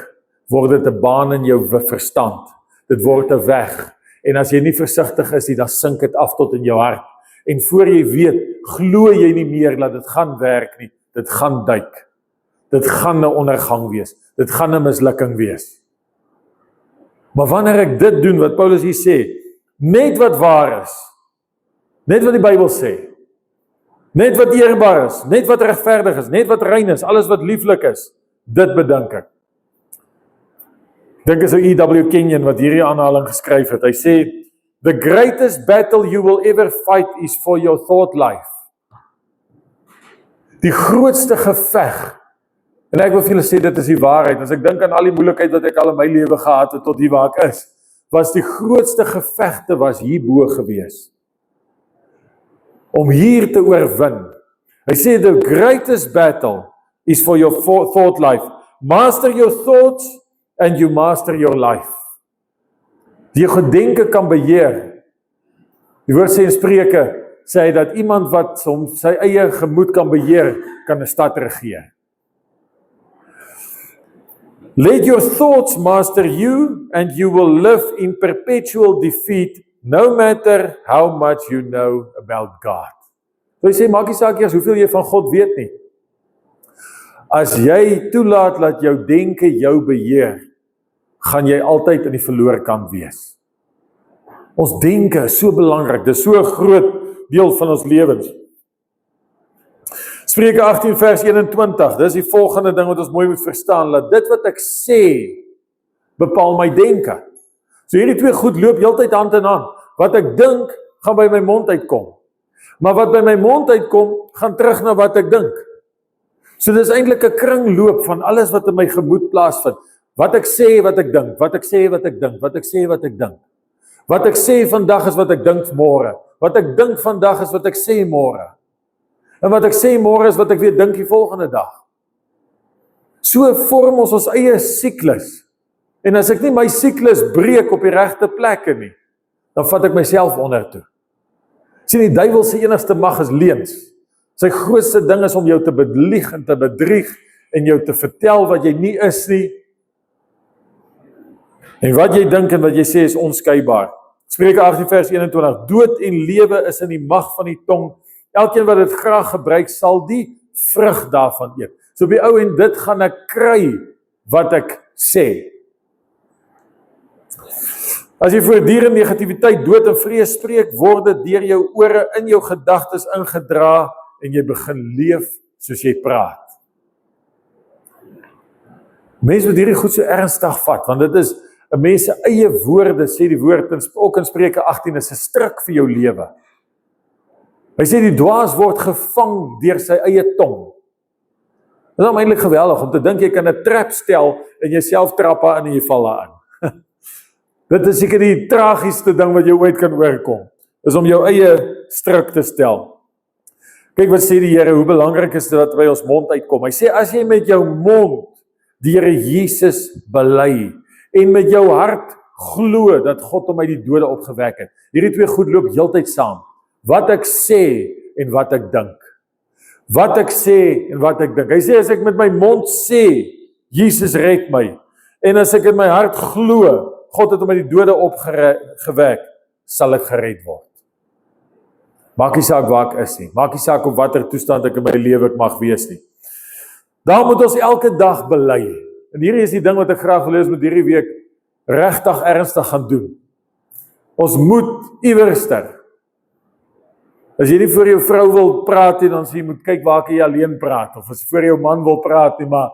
A: word dit 'n baan in jou verstand. Dit word 'n weg. En as jy nie versigtig is nie, dan sink dit af tot in jou hart. En voor jy weet, glo jy nie meer dat dit gaan werk nie. Dit gaan duik. Dit gaan 'n ondergang wees. Dit gaan 'n mislukking wees. Maar wanneer ek dit doen, wat Paulus hier sê, net wat waar is, net wat die Bybel sê, net wat eerbaar is, net wat regverdig is, net wat rein is, alles wat lieflik is, dit bedink ek. Dink is ou E.W. Kenyon wat hierdie aanhaling geskryf het. Hy sê, the greatest battle you will ever fight is for your thought life. Die grootste geveg, en ek wil vir julle sê, dit is die waarheid, as ek dink aan al die moeilikheid wat ek al in my lewe gehad het, tot hier waar ek is, was die grootste gevegte was hierbo gewees. Om hier te oorwin. Hy sê, the greatest battle is for your thought life. Master your thoughts and you master your life. Die gedenke kan beheer. Die woord sê in Spreuke, sê hy dat iemand wat sy eie gemoed kan beheer, kan 'n stad regeer. Let your thoughts master you and you will live in perpetual defeat no matter how much you know about God. So hy sê, maak nie saak eers hoeveel jy van God weet nie. As jy toelaat dat jou denke jou beheer, gaan jy altyd in die verloor kant wees. Ons denke is so belangrik, dit is so 'n groot deel van ons lewens. Spreuke 18 vers 21, dis die volgende ding wat ons mooi moet verstaan, dat dit wat ek sê, bepaal my denke. So hierdie twee goed loop heeltyd hand in hand. Wat ek dink, gaan by my mond uitkom. Maar wat by my mond uitkom, gaan terug na wat ek dink. So dis eintlik 'n kringloop van alles wat in my gemoed plaasvind. Wat ek sê, wat ek dink, wat ek sê, wat ek dink, wat ek sê, wat ek dink. Wat ek sê vandag is wat ek dink môre. Wat ek dink vandag is wat ek sê môre. En wat ek sê môre is wat ek weer dink die volgende dag. So vorm ons eie siklus. En as ek nie my siklus breek op die regte plekke nie, dan vat ek myself onder toe. Sien, die duiwel se enigste mag is leuns. Sy grootste ding is om jou te bedlieg en te bedrieg en jou te vertel wat jy nie is nie. En wat jy dink en wat jy sê is onskeibaar. Spreuke 18 vers 21, dood en lewe is in die mag van die tong. Elkeen wat dit graag gebruik, sal die vrug daarvan eet. So op die ou en dit gaan ek kry wat ek sê. As jy voortdurend negativiteit, dood en vrees spreek, word dit deur jou ore in jou gedagtes ingedra en jy begin leef soos jy praat. Mense moet hierdie goed so ernstig vat, want dit is 'n mens se eie woorde, sê die woord, ook in Spreuke 18, is 'n stryk vir jou lewe. Hy sê die dwaas word gevang deur sy eie tong. Dit is eintlik geweldig om te dink jy kan 'n trap stel en jouself trap aan en jy val daarin. Dit is seker die tragiesste ding wat jy ooit kan oorkom, is om jou eie stryk te stel. Kyk wat sê die Here, hoe belangrik is dit dat by ons mond uitkom. Hy sê as jy met jou mond die Here Jesus bely en met jou hart glo dat God hom uit die dode opgewek het. Hierdie twee goed loop heeltyd saam. Wat ek sê en wat ek dink. Wat ek sê en wat ek dink. Hy sê as ek met my mond sê Jesus red my en as ek in my hart glo God het hom uit die dode opgewek, sal ek gered word. Maak nie saak waar ek is nie. Maak nie saak op watter toestand ek in my lewe ek mag wees nie. Daar moet ons elke dag bely. En hierdie is die ding wat ek graag wil hê ons moet hierdie week regtig ernstig gaan doen. Ons moet iewerster. As jy nie vir jou vrou wil praat nie, dan sê jy moet kyk waar jy alleen praat. Of as jy vir jou man wil praat nie, maar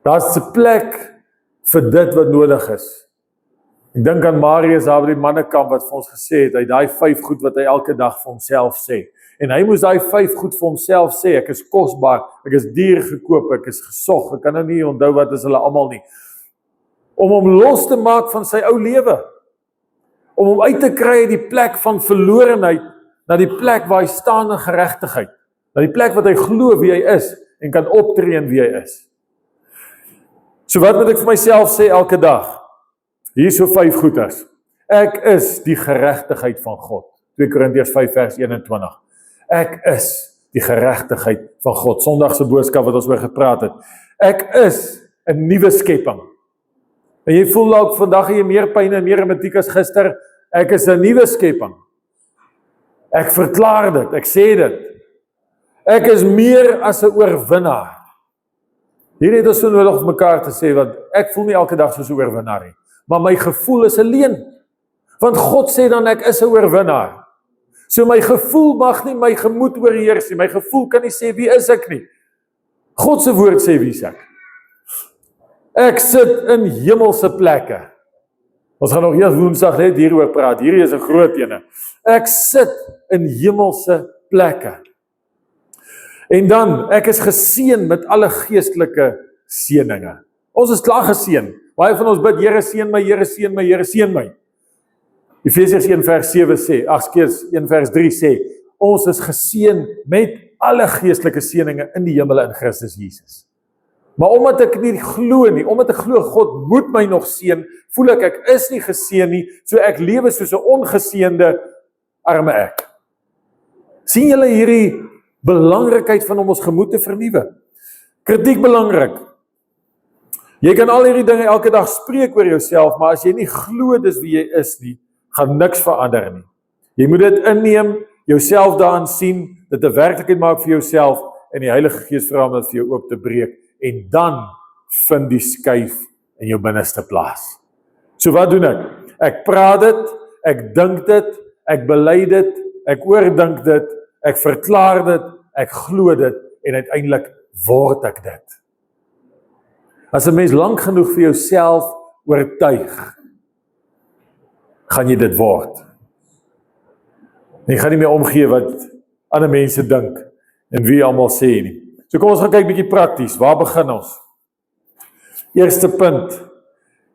A: daar's 'n plek vir dit wat nodig is. Ek dink aan Marius daar by die mannekamp wat vir ons gesê het, hy daai 5 goed wat hy elke dag vir homself sê. En hy moes daai 5 goed vir homself sê, ek is kosbaar, ek is duur gekoop, ek is gesog, ek kan nou nie onthou wat is hulle almal nie. om hom los te maak van sy ou lewe, om hom uit te kry uit die plek van verlorenheid, na die plek waar hy staan in geregtigheid, na die plek wat hy glo wie hy is, en kan optree in wie hy is. So wat moet ek vir myself sê elke dag? Hier so 5 goeders. Ek is die geregtigheid van God. 2 Korintiërs 5 vers 21. Ek is die geregtigheid van God. Sondag se boodskap wat ons oor gepraat het. Ek is 'n nuwe skepping. En jy voel dalk vandag jy meer pyn en meer ematiek as gister. Ek is 'n nuwe skepping. Ek verklaar dit, ek sê dit. Ek is meer as 'n oorwinnaar. Hier het ons so nodig om mekaar te sê, want ek voel nie elke dag soos 'n oorwinnaar nie. Maar my gevoel is 'n leuen. Want God sê dan ek is 'n oorwinnaar. So my gevoel mag nie my gemoed oorheers nie. My gevoel kan nie sê wie is ek nie. God se woord sê wie is ek. Ek sit in hemelse plekke. Ons gaan nog eers Woensdag net hieroor praat. Hierdie is 'n groot ene. Ek sit in hemelse plekke. En dan, ek is geseën met alle geestelike seëninge. Ons is klaar geseën. Baie van ons bid, Here seën my, Here seën my, Here seën my. Efesiërs 1 vers 7 sê, 1 vers 3 sê, ons is geseën met alle geestelike seëninge in die hemel in Christus Jesus. Maar omdat ek nie glo nie, omdat ek glo God moet my nog seën, voel ek is nie geseën nie, so ek lewe soos 'n ongeseënde arme ek. Sien julle hierdie belangrikheid van om ons gemoed te vernuwe? Kritiek belangrik. Jy kan al hierdie dinge elke dag spreek oor jouself, maar as jy nie glo dis wie jy is nie, gaan niks verander nie. Jy moet dit inneem, jouself daarin sien, dit 'n werklikheid maak vir jouself, en die Heilige Gees vra om dit vir jou oop te breek, en dan vind die skuif in jou binneste plaas. So wat doen ek? Ek praat dit, ek dink dit, ek bely dit, ek oordink dit, ek verklaar dit, ek glo dit, en uiteindelik word ek dit. As 'n mens lank genoeg vir jouself oortuig, gaan jy dit word. Jy gaan nie meer omgee wat ander mense dink, en wie almal sê nie. So kom ons gaan kyk bietjie prakties, waar begin ons? Eerste punt,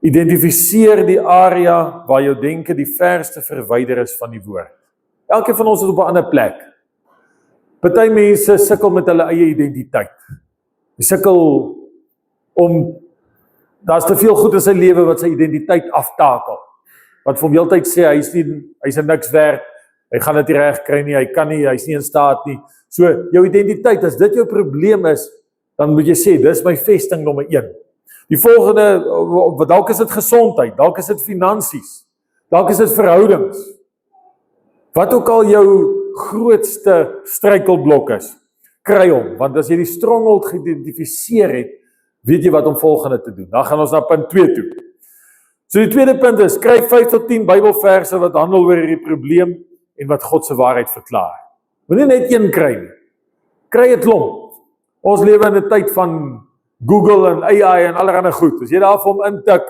A: identifiseer die area waar jou denke die verste verwyder is van die woord. Elkeen van ons is op 'n ander plek. Party mense sukkel met hulle eie identiteit. Hulle sukkel daar's te veel goed in sy lewe wat sy identiteit aftakel. Wat vir hom heeltyd sê, hy's 'n niks werd, hy gaan dit nie reg kry nie, hy kan nie, hy's nie in staat nie. So, jou identiteit, as dit jou probleem is, dan moet jy sê, dis my vesting nommer 1. Die volgende, dalk is dit gesondheid, dalk is dit finansies, dalk is dit verhoudings. Wat ook al jou grootste struikelblok is, kry hom, want as jy die stronghold geïdentifiseer het, weet jy wat om volgende te doen. Dan gaan ons na punt 2 toe. So die tweede punt is, kry 5 tot 10 Bybelverse wat handel oor hierdie probleem en wat God se waarheid verklaar. Moenie net een kry nie. Kry 'n klomp. Ons lewe in 'n tyd van Google en AI en allerlei goed. As jy daar vir hom intik,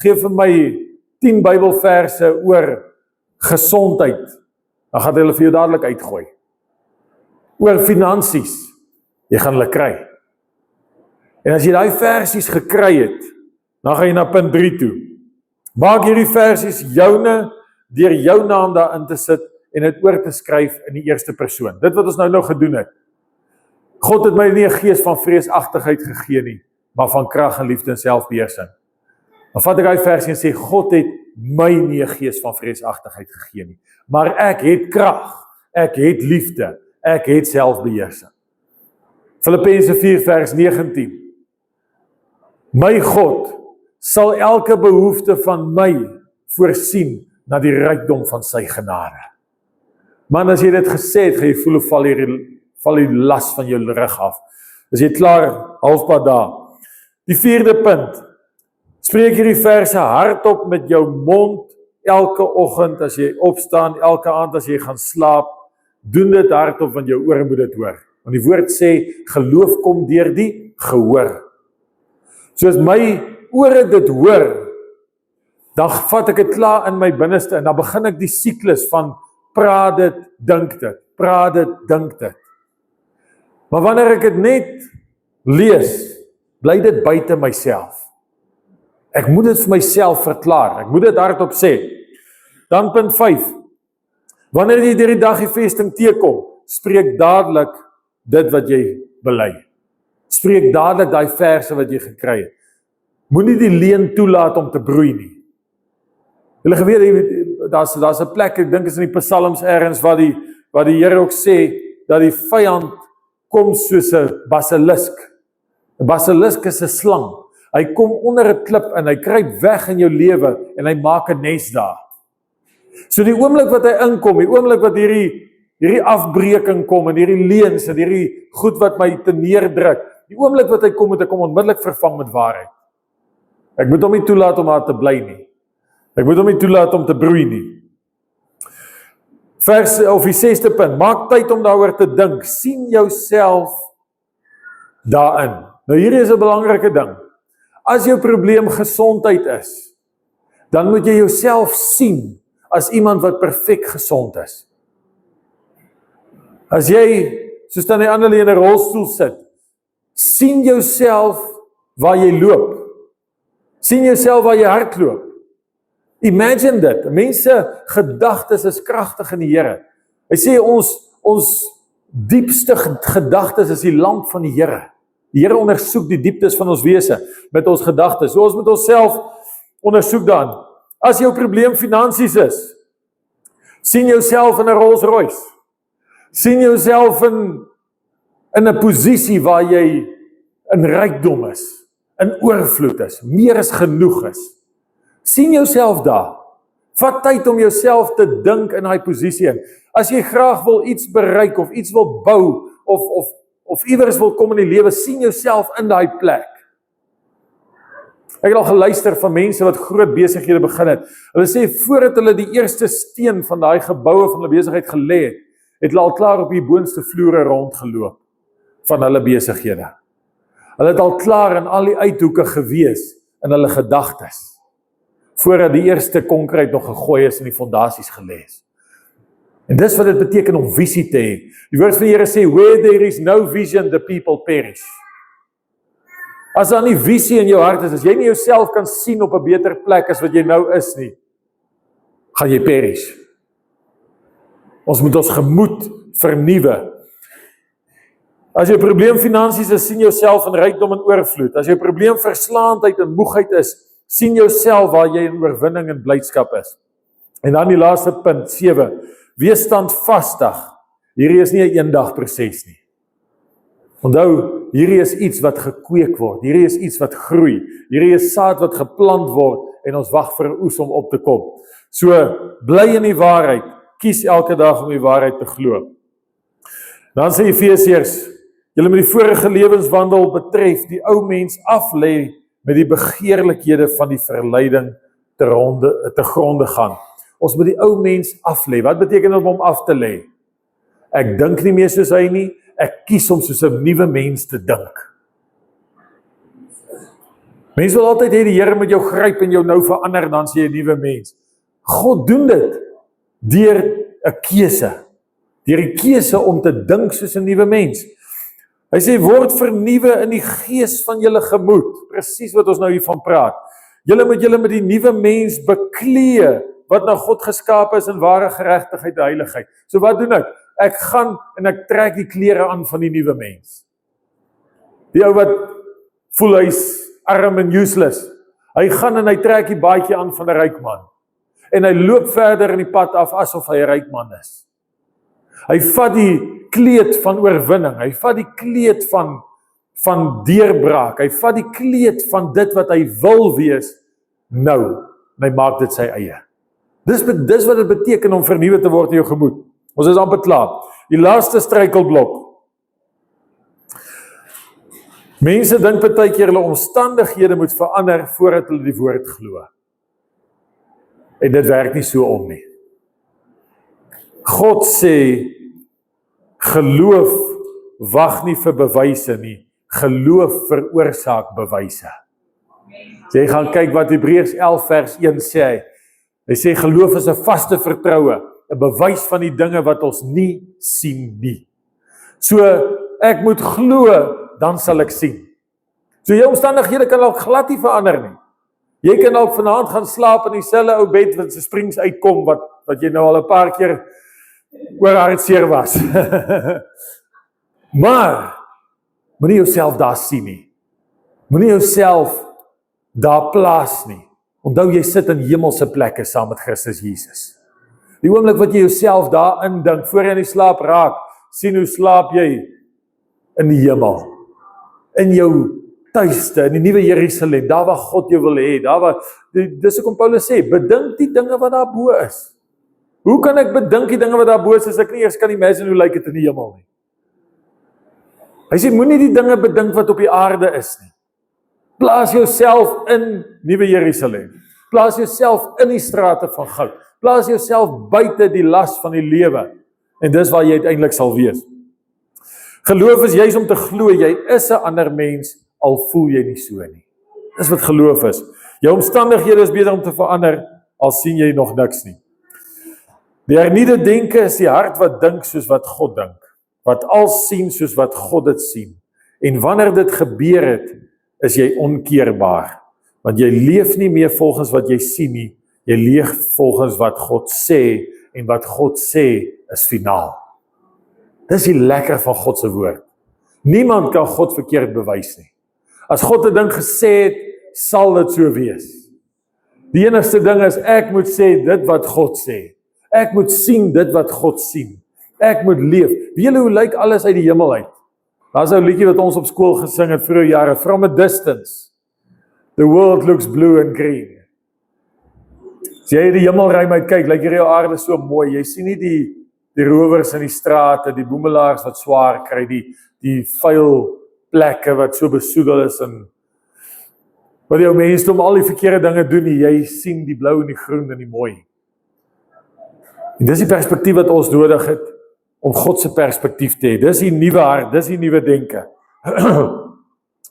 A: gee vir my 10 Bybelverse oor gesondheid, dan gaan hulle vir jou dadelik uitgooi. Oor finansies, jy gaan hulle kry. En as jy daai versies gekry het, dan gaan jy na punt 3 toe. Maak hierdie versies joune, deur jou naam daarin te sit, en dit oor te skryf in die eerste persoon. Dit wat ons nou gedoen het. God het my nie 'n gees van vreesagtigheid gegee nie, maar van krag en liefde en selfbeheersing. Dan vat ek daai versie en sê, God het my nie 'n gees van vreesagtigheid gegee nie, maar ek het krag, ek het liefde, ek het selfbeheersing. Filippense 4 vers 19. My God sal elke behoefte van my voorsien na die rykdom van sy genade. Man, as jy dit gesê het, gaan jy voel hoe val die las van jou rug af. As jy klaar, halfpad daar. Die 4de punt, spreek hierdie verse hardop met jou mond, elke oggend as jy opstaan, elke aand as jy gaan slaap, doen dit hardop, want jou ore moet dit hoor. Want die woord sê, geloof kom deur die gehoor. So as my ore dit hoor, dan vat ek dit klaar in my binneste, en dan begin ek die siklus van praat dit, dink dit, praat dit, dink dit. Maar wanneer ek dit net lees, bly dit buite myself. Ek moet dit vir myself verklaar. Ek moet dit hardop sê. Dan punt 5. Wanneer jy deur die dag die vesting teekom, spreek dadelik dit wat jy bely. Spreek dadelik daai verse wat jy gekry het. Moenie die leuen toelaat om te broei nie. Julle geweet, daar's 'n plek, ek dink is in die Psalms ergens waar die Here ook sê dat die vyand kom soos 'n basilisk. 'n Basilisk is 'n slang. Hy kom onder 'n klip en hy kruip weg in jou lewe en hy maak 'n nes daar. So die oomblik wat hy inkom, die oomblik wat hierdie afbreeking kom en hierdie leuns en hierdie goed wat my te neerdruk, die oomblik wat hy kom, moet ek hom onmiddellik vervang met waarheid. Ek moet hom nie toelaat om daar te bly nie. Ek moet hom nie toelaat om te broei nie. Die 6de punt, maak tyd om daaroor te dink, sien jouself daarin. Nou hier is 'n belangrike ding. As jou probleem gesondheid is, dan moet jy jouself sien as iemand wat perfek gesond is. As jy, soos dan die ander in 'n rolstoel sit, sien jouself waar jy loop. Sien jouself waar jy hardloop. Imagine dit. Mense gedagtes is kragtig in die Here. Hy sê ons diepste gedagtes is die lamp van die Here. Die Here ondersoek die dieptes van ons wese met ons gedagtes. So ons moet onsself ondersoek dan. As jou probleem finansies is, sien jouself in 'n Rolls Royce. Sien jouself in 'n posisie waar jy in rykdom is, in oorvloed is, meer as genoeg is. Sien jouself daar. Vat tyd om jouself te dink in daai posisie in. As jy graag wil iets bereik of iets wil bou of iewers wil kom in die lewe, sien jouself in daai plek. Ek het al geluister van mense wat groot besighede begin het. Hulle sê voordat hulle die eerste steen van daai geboue van hulle besigheid gelê het, het hulle al klaar op die boonste vloere rondgeloop van hulle besighede. Hulle het al klaar in al die uithoeke gewees in hulle gedagtes, voordat die eerste konkreet nog gegooi is en die fondasies gelê is. En dis wat dit beteken om visie te hê. Die woord van die Here sê, where there is no vision, the people perish. As daar nie visie in jou hart is, as jy nie jouself kan sien op 'n beter plek as wat jy nou is nie, gaan jy perish. Ons moet ons gemoed vernuwe. As jou probleem finansies is, sien jouself in rykdom en oorvloed. As jou probleem verslaandheid en moegheid is, sien jouself waar jy in oorwinning en blydskap is. En dan die laaste punt, 7. Wees standvastig. Hierdie is nie 'n eendag proses nie. Onthou, hierdie is iets wat gekweek word. Hierdie is iets wat groei. Hierdie is saad wat geplant word en ons wag vir 'n oes om op te kom. So, bly in die waarheid. Kies elke dag om die waarheid te glo. Dan sê Efesiërs, julle moet die vorige lewenswandel betref, die ou mens aflê met die begeerlikhede van die verleiding te gronde gaan. Ons moet die ou mens aflê. Wat beteken dit om hom af te lê? Ek dink nie meer soos hy nie, ek kies om soos 'n nuwe mens te dink. Mense wil altyd hê die Here moet jou gryp en jou nou verander, dan sê jy 'n nuwe mens. God doen dit deur 'n keuse. Deur die keuse om te dink soos 'n nuwe mens. Hy sê, word vernuwe in die gees van julle gemoed. Presies wat ons nou hiervan praat. Julle moet julle met die nuwe mens beklee, wat na God geskape is in ware geregtigheid en heiligheid. So wat doen ek? Ek gaan en ek trek die klere aan van die nuwe mens. Die ou wat voel hy's arm en useless. Hy gaan en hy trek die baadjie aan van 'n ryk man. En hy loop verder in die pad af asof hy 'n ryk man is. Hy vat die kleed van oorwinning, hy vat die kleed van deurbraak, hy vat die kleed van dit wat hy wil wees nou, en hy maak dit sy eie. Dis wat dit beteken om vernuwe te word in jou gemoed. Ons is amper klaar. Die laaste struikelblok. Mense dink partykeer hulle omstandighede moet verander voordat hulle die woord glo. En dit werk nie so om nie. God sê, geloof wag nie vir bewyse nie, geloof veroorsaak bewyse. So jy gaan kyk wat Hebreërs 11 vers 1 sê. Hy sê geloof is 'n vaste vertroue, 'n bewys van die dinge wat ons nie sien nie. So ek moet glo, dan sal ek sien. So jou omstandighede kan al glad nie verander nie. Jy kan ook vanaand gaan slaap in dieselfde ou bed wat se springs uitkom, wat jy nou al 'n paar keer oor hartseer was. Maar, moenie jouself daar sien nie. Moenie jouself daar plaas nie. Onthou, jy sit in hemelse plekke saam met Christus Jesus. Die oomblik wat jy jouself daar indink, voor jy in die slaap raak, sien hoe slaap jy in die hemel. In jou tuiste, in die nuwe Jerusalem, daar waar God jou wil hê, daar waar, dis hoekom Paulus sê, bedink die dinge wat daar bo is. Hoe kan ek bedink die dinge wat daar bo is, as ek nie eers kan imagine hoe lyk dit in die hemel nie? Hy sê, moenie die dinge bedink wat op die aarde is nie. Plaas jouself in nuwe Jerusalem. Plaas jouself in die strate van goud. Plaas jouself buite die las van die lewe. En dis waar jy uiteindelik sal wees. Geloof is juis om te glo, jy is 'n ander mens, al voel jy nie so nie. Dis wat geloof is. Jou omstandighede is beter om te verander, al sien jy nog niks nie. Die hernieuwde denke is die hart wat dink soos wat God dink. Wat al sien soos wat God dit sien. En wanneer dit gebeur het, is jy onkeerbaar. Want jy leef nie meer volgens wat jy sien nie, jy leef volgens wat God sê, en wat God sê is finaal. Dis die lekker van God se woord. Niemand kan God verkeerd bewys nie. As God 'n ding gesê het, sal dit so wees. Die enigste ding is, ek moet sê dit wat God sê. Ek moet sien dit wat God sien. Ek moet leef. Weet julle hoe lyk alles uit die hemel uit? Daar's 'n liedjie wat ons op skool gesing het vroeë jare, From a Distance. The world looks blue and green. As jy die hemelruim uitkyk, lyk hierdie aarde so mooi. Jy sien nie die rowers in die strate, die boemelaars wat swaar kry, die vuil plekke wat so besoedel is en wat jou mense om al die verkeerde dinge doen nie. Jy sien die blou en die groen en die mooi. En dis die perspektief wat ons nodig het om God se perspektief te hê. Dis die nuwe hart, dis die nuwe denke.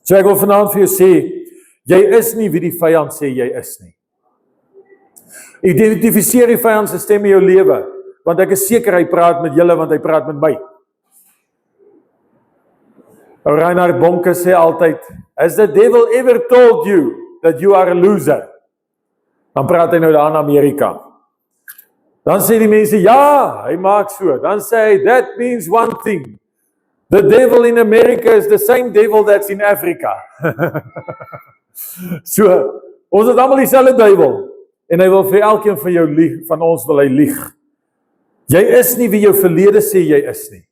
A: So ek wil vanaand vir jou sê, jy is nie wie die vyand sê jy is nie. Identifiseer die vyand se stem in jou lewe, want ek is seker hy praat met julle, want hy praat met my. Reinhard Bonke sê altyd, has the devil ever told you that you are a loser? Dan praat hy nou daar in Amerika. Dan sê die mense, ja, hy maak so. Dan sê hy, that means one thing. The devil in America is the same devil that's in Africa. So, ons het allemaal dieselfde duiwel. En hy wil vir elkeen van jou lieg, van ons wil hy lieg. Jy is nie wie jou verlede sê jy is nie.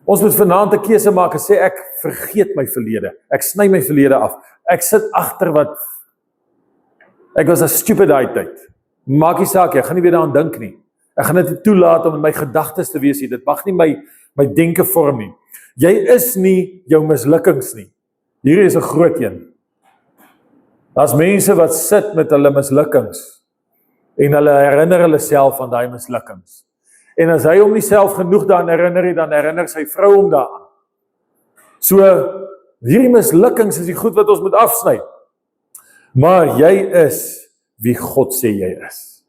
A: Ons moet vanaand 'n keuse maak en sê, ek vergeet my verlede. Ek sny my verlede af. Ek sit agter wat, ek was 'n stupid daai tyd. Maak nie saak, ek gaan nie weer daaraan dink nie. Ek gaan dit toelaat om in my gedagtes te wees nie. Dit mag nie my denke vorm nie. Jy is nie jou mislukkings nie. Hierdie is 'n groot een. Daar's mense wat sit met hulle mislukkings en hulle herinner hulle self aan daai mislukkings. En as hy hom nie self genoeg daaraan herinner nie, dan herinner sy vrou hom daaraan. So, hierdie mislukkings is die goed wat ons moet afsny. Maar jy is wie God sê jy is.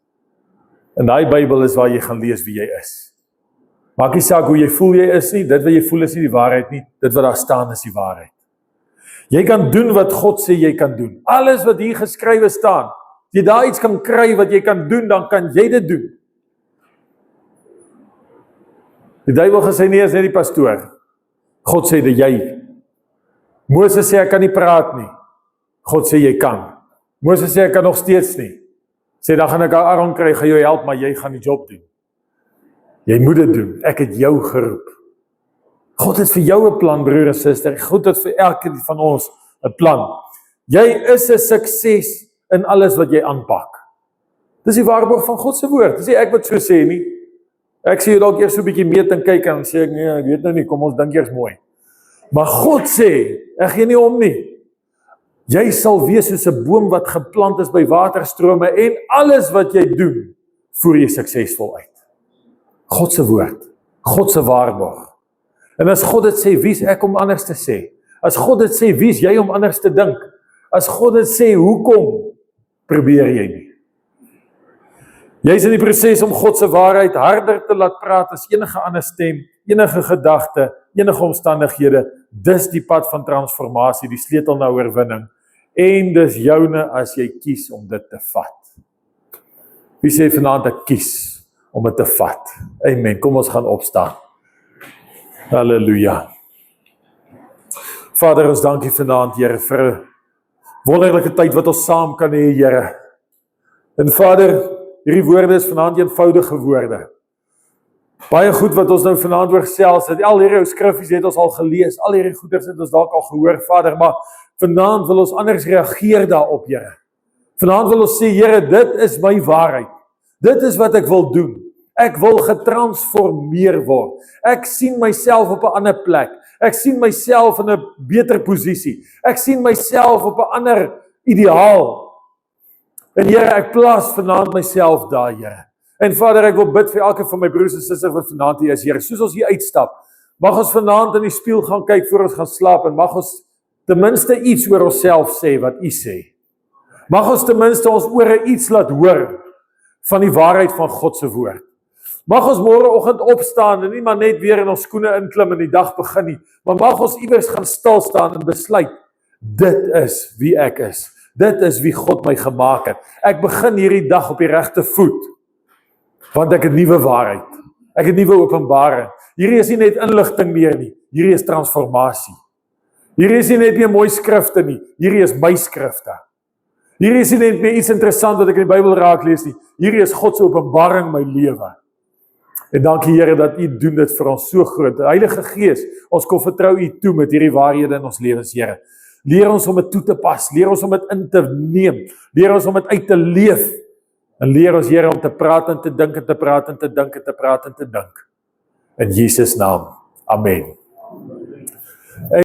A: En daai Bybel is waar jy gaan lees wie jy is. Maak nie saak hoe jy voel jy is nie, dit wat jy voel is nie die waarheid nie, dit wat daar staan is die waarheid. Jy kan doen wat God sê jy kan doen. Alles wat hier geskrywe staan, as jy daar iets kan kry wat jy kan doen, dan kan jy dit doen. Die duiwel gesê nie is net die pastoor. God sê dat jy. Moses sê ek kan nie praat nie. God sê jy kan. Moses sê ek kan nog steeds nie. Sê dan gaan ek Aaron kry, gaan jou help, maar jy gaan die job doen. Jy moet dit doen. Ek het jou geroep. God het vir jou 'n plan, broer en suster. God het vir elkeen van ons 'n plan. Jy is 'n sukses in alles wat jy aanpak. Dis die waarborg van God se woord. Dis nie ek wat so sê nie. Ek sê jy dalk eers so 'n bietjie meet en kyk en sê ek nee, ek weet nou nie, kom ons dink eers mooi. Maar God sê, ek gee nie om nie. Jy sal wees soos 'n boom wat geplant is by waterstrome en alles wat jy doen, voer jy suksesvol uit. God se woord, God se waarborg. En as God dit sê, wie is ek om anders te sê? As God dit sê, wie is jy om anders te dink? As God dit sê, hoekom probeer jy nie? Jy is in die proses om God se waarheid harder te laat praat as enige ander stem, enige gedagte, enige omstandighede. Dis die pad van transformasie, die sleutel na oorwinning. en dis joune as jy kies om dit te vat. Wie sê vanaand ek kies om dit te vat? Amen, kom ons gaan opstaan. Halleluja. Vader, ons dankie vanaand, Here, vir 'n wonderlike tyd wat ons saam kan hê, Here. En Vader, hierdie woorde is vanaand eenvoudige woorde. Baie goed wat ons nou vanaand oor gesels het, al hierdie skriffies het ons al gelees, al hierdie goeders het ons dalk al gehoor, Vader, maar vanaand wil ons anders reageer daarop, Here. Vanaand wil ons sê, Here, dit is my waarheid. Dit is wat ek wil doen. Ek wil getransformeer word. Ek sien myself op 'n ander plek. Ek sien myself in 'n beter posisie. Ek sien myself op 'n ander ideaal. En Here, ek plaas vanaand myself daar, Here. En Vader, ek wil bid vir elke van my broers en susters wat vanaand hier is, Here. Soos ons hier uitstap, mag ons vanaand in die spieël gaan kyk voor ons gaan slaap en mag ons ten minste iets oor onsself sê wat U sê. Mag ons ten minste ons ore iets laat hoor van die waarheid van God se woord. Mag ons môreoggend opstaan en nie maar net weer in ons skoene inklim en die dag begin nie, maar mag ons iewers gaan stil staan en besluit, dit is wie ek is. Dit is wie God my gemaak het. Ek begin hierdie dag op die regte voet, want ek het nuwe waarheid. Ek het nuwe openbaring. Hierdie is nie net inligting meer nie, hierdie is transformasie. Hierdie is nie net meer mooi skrifte nie, hierdie is my skrifte. Hierdie is nie net meer iets interessant wat ek in die Bybel raak lees nie, hierdie is God se openbaring in my lewe. En dankie Here dat U doen dit vir ons so groot. Heilige Gees, ons kom vertrou U toe met hierdie waarhede in ons lewens, Here. Leer ons om dit toe te pas, leer ons om dit in te neem, leer ons om dit uit te leef, en leer ons Here om te praat en te dink en te praat en te dink en te praat en te dink. In Jesus naam, amen.